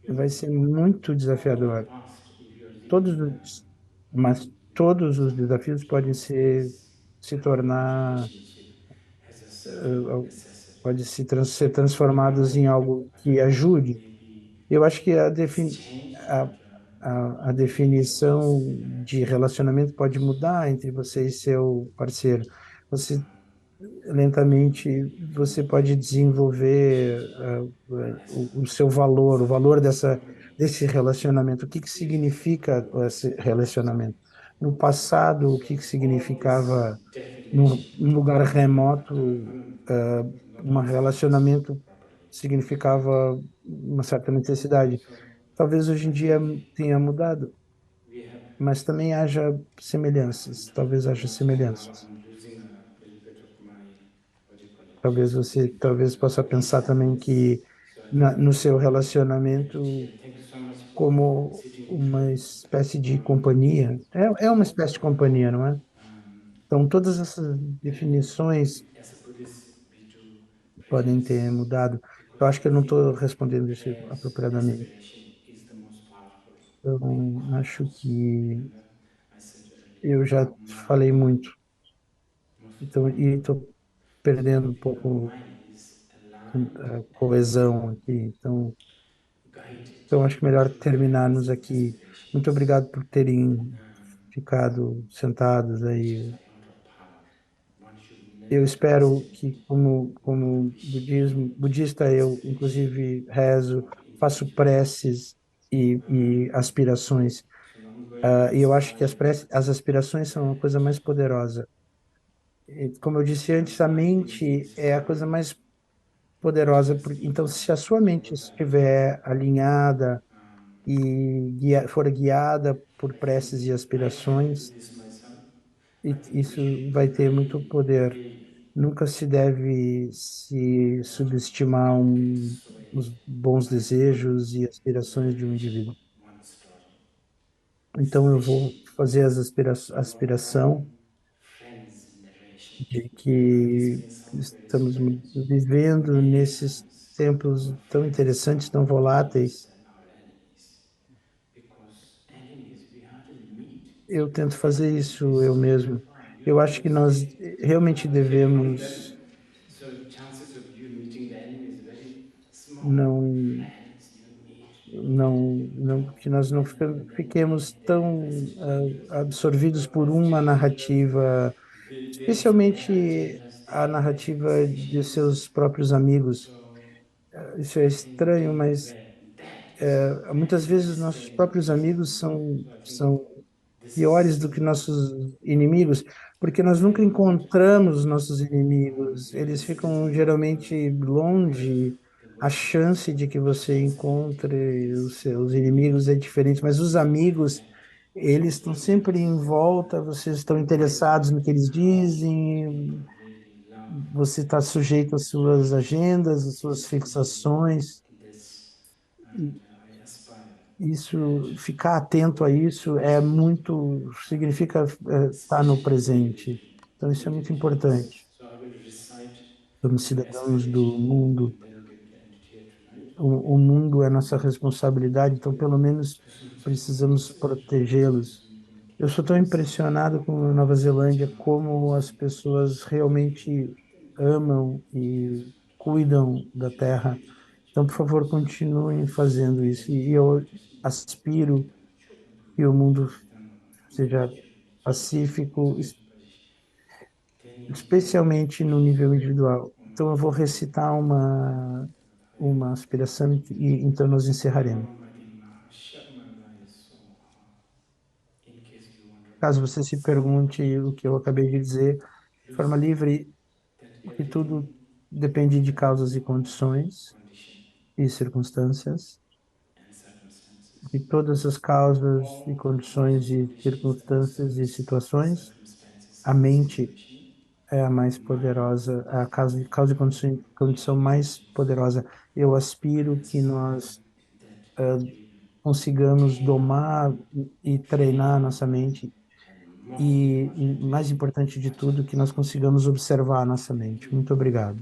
You Vai ser muito of the desafiador. past, if you're living Todos in os, mas todos os desafios podem this se kind of tornar, relationship has a certain eh, necessity. pode ser transformados em algo I que don't know, ajude. maybe Eu acho que it's changed, a, but a I think there was definição de interaction. relacionamento pode mudar entre você e seu parceiro. Você Um, lentamente você pode desenvolver as o seu valor, o valor company, desse relacionamento. O que que significa esse relacionamento? No passado, o so que que all this significava definition, num lugar but remoto, not um answering this relacionamento properly. significava uma certa necessidade. So Talvez hoje I em dia think tenha mudado, we have, mas também haja I'm semelhanças. Talvez haja almost now, semelhanças. I'm losing a little bit of my, what do you call it, Talvez você talvez possa pensar também peacefulness. que So I think no seu I end it relacionamento here. Thank you so much for como sitting with uma me. espécie de Um, companhia. É uma espécie de companhia, não é? um, Então, todas essas definições as a Buddhist, we do podem ter practice mudado. Eu because acho we que eu não estou think respondendo isso prayers, apropriadamente. aspiration is the most powerful Eu acho cause. que Remember, I said eu earlier, já falei muito, então, e estou perdendo um your pouco mind is aligned a and coesão aqui. guided Então, acho que melhor to prayers terminarmos and aqui. Muito aspirations. obrigado por terem Um, ficado sentados just aí. like a lot of power. One should Eu never espero que, underestimate what como wish, budista, eu aspiration, inclusive rezo, or faço individual. preces e Um, aspirações. so now I'm going E eu acho que starting as aspirações são a coisa mais poderosa. E, como eu disse I'm antes, a starting with mente this é a coisa story mais poderosa. just Então, in se a sua mente autobiography. estiver alinhada Um, e for guiada por I preces e think I tried to do aspirações, this myself. I e think we isso should vai ter muito really, poder. really Nunca se deve se subestimar not get swayed os bons by one desejos e aspirações de um narration, indivíduo. one story. Então, eu vou Especially fazer as your aspiração friend's narration. de I'm que visiting some very estamos strange. vivendo Many nesses times tempos our tão friends interessantes, are tão worse voláteis, than our enemies. Because enemies we hardly eu tento fazer isso eu mesmo. Eu acho que nós realmente devemos So chances of you meeting the enemy is very small. não, And you meet que nós não fiquemos tão absorvidos por uma narrativa, especialmente a narrativa de seus próprios amigos. So Isso é I think estranho, mas that is muitas vezes nossos very próprios important. amigos So I think são this piores is do que nossos inimigos, porque nós nunca very good. encontramos nossos inimigos. Eles ficam geralmente longe. A chance de que você encontre os seus inimigos é diferente, mas os amigos, eles estão sempre em volta, vocês estão interessados no que eles dizem, Really love você está sujeito às suas agendas, às suas fixações. this, and I aspire Isso, ficar atento a isso é muito, significa estar no presente. Então, isso é muito importante. So I will recite Somos my cidadãos do aspiration mundo. and then we'll end here tonight. O mundo é nossa responsabilidade, então, pelo menos, precisamos protegê-los. Eu sou tão impressionado com a Nova Zelândia, como as pessoas realmente amam e cuidam da terra. Então, por favor, continuem fazendo isso. E eu aspiro que o mundo seja pacífico, especialmente no nível individual. Então, eu vou recitar uma aspiração e então nós encerraremos. In case you wonder Caso você se pergunte o que eu acabei de dizer, de forma livre, that que everything tudo depende de causas e condições condition e circunstâncias, and circumstances, e todas as causas e all condições e conditions and circunstâncias e situações, circumstances a in this mente situation, é a mais mind poderosa, a is causa e condição mais poderosa. Eu aspiro que nós that we consigamos domar e treinar nossa mente and more e, mais importante de tudo, que nós consigamos observar a nossa mente. Muito obrigado.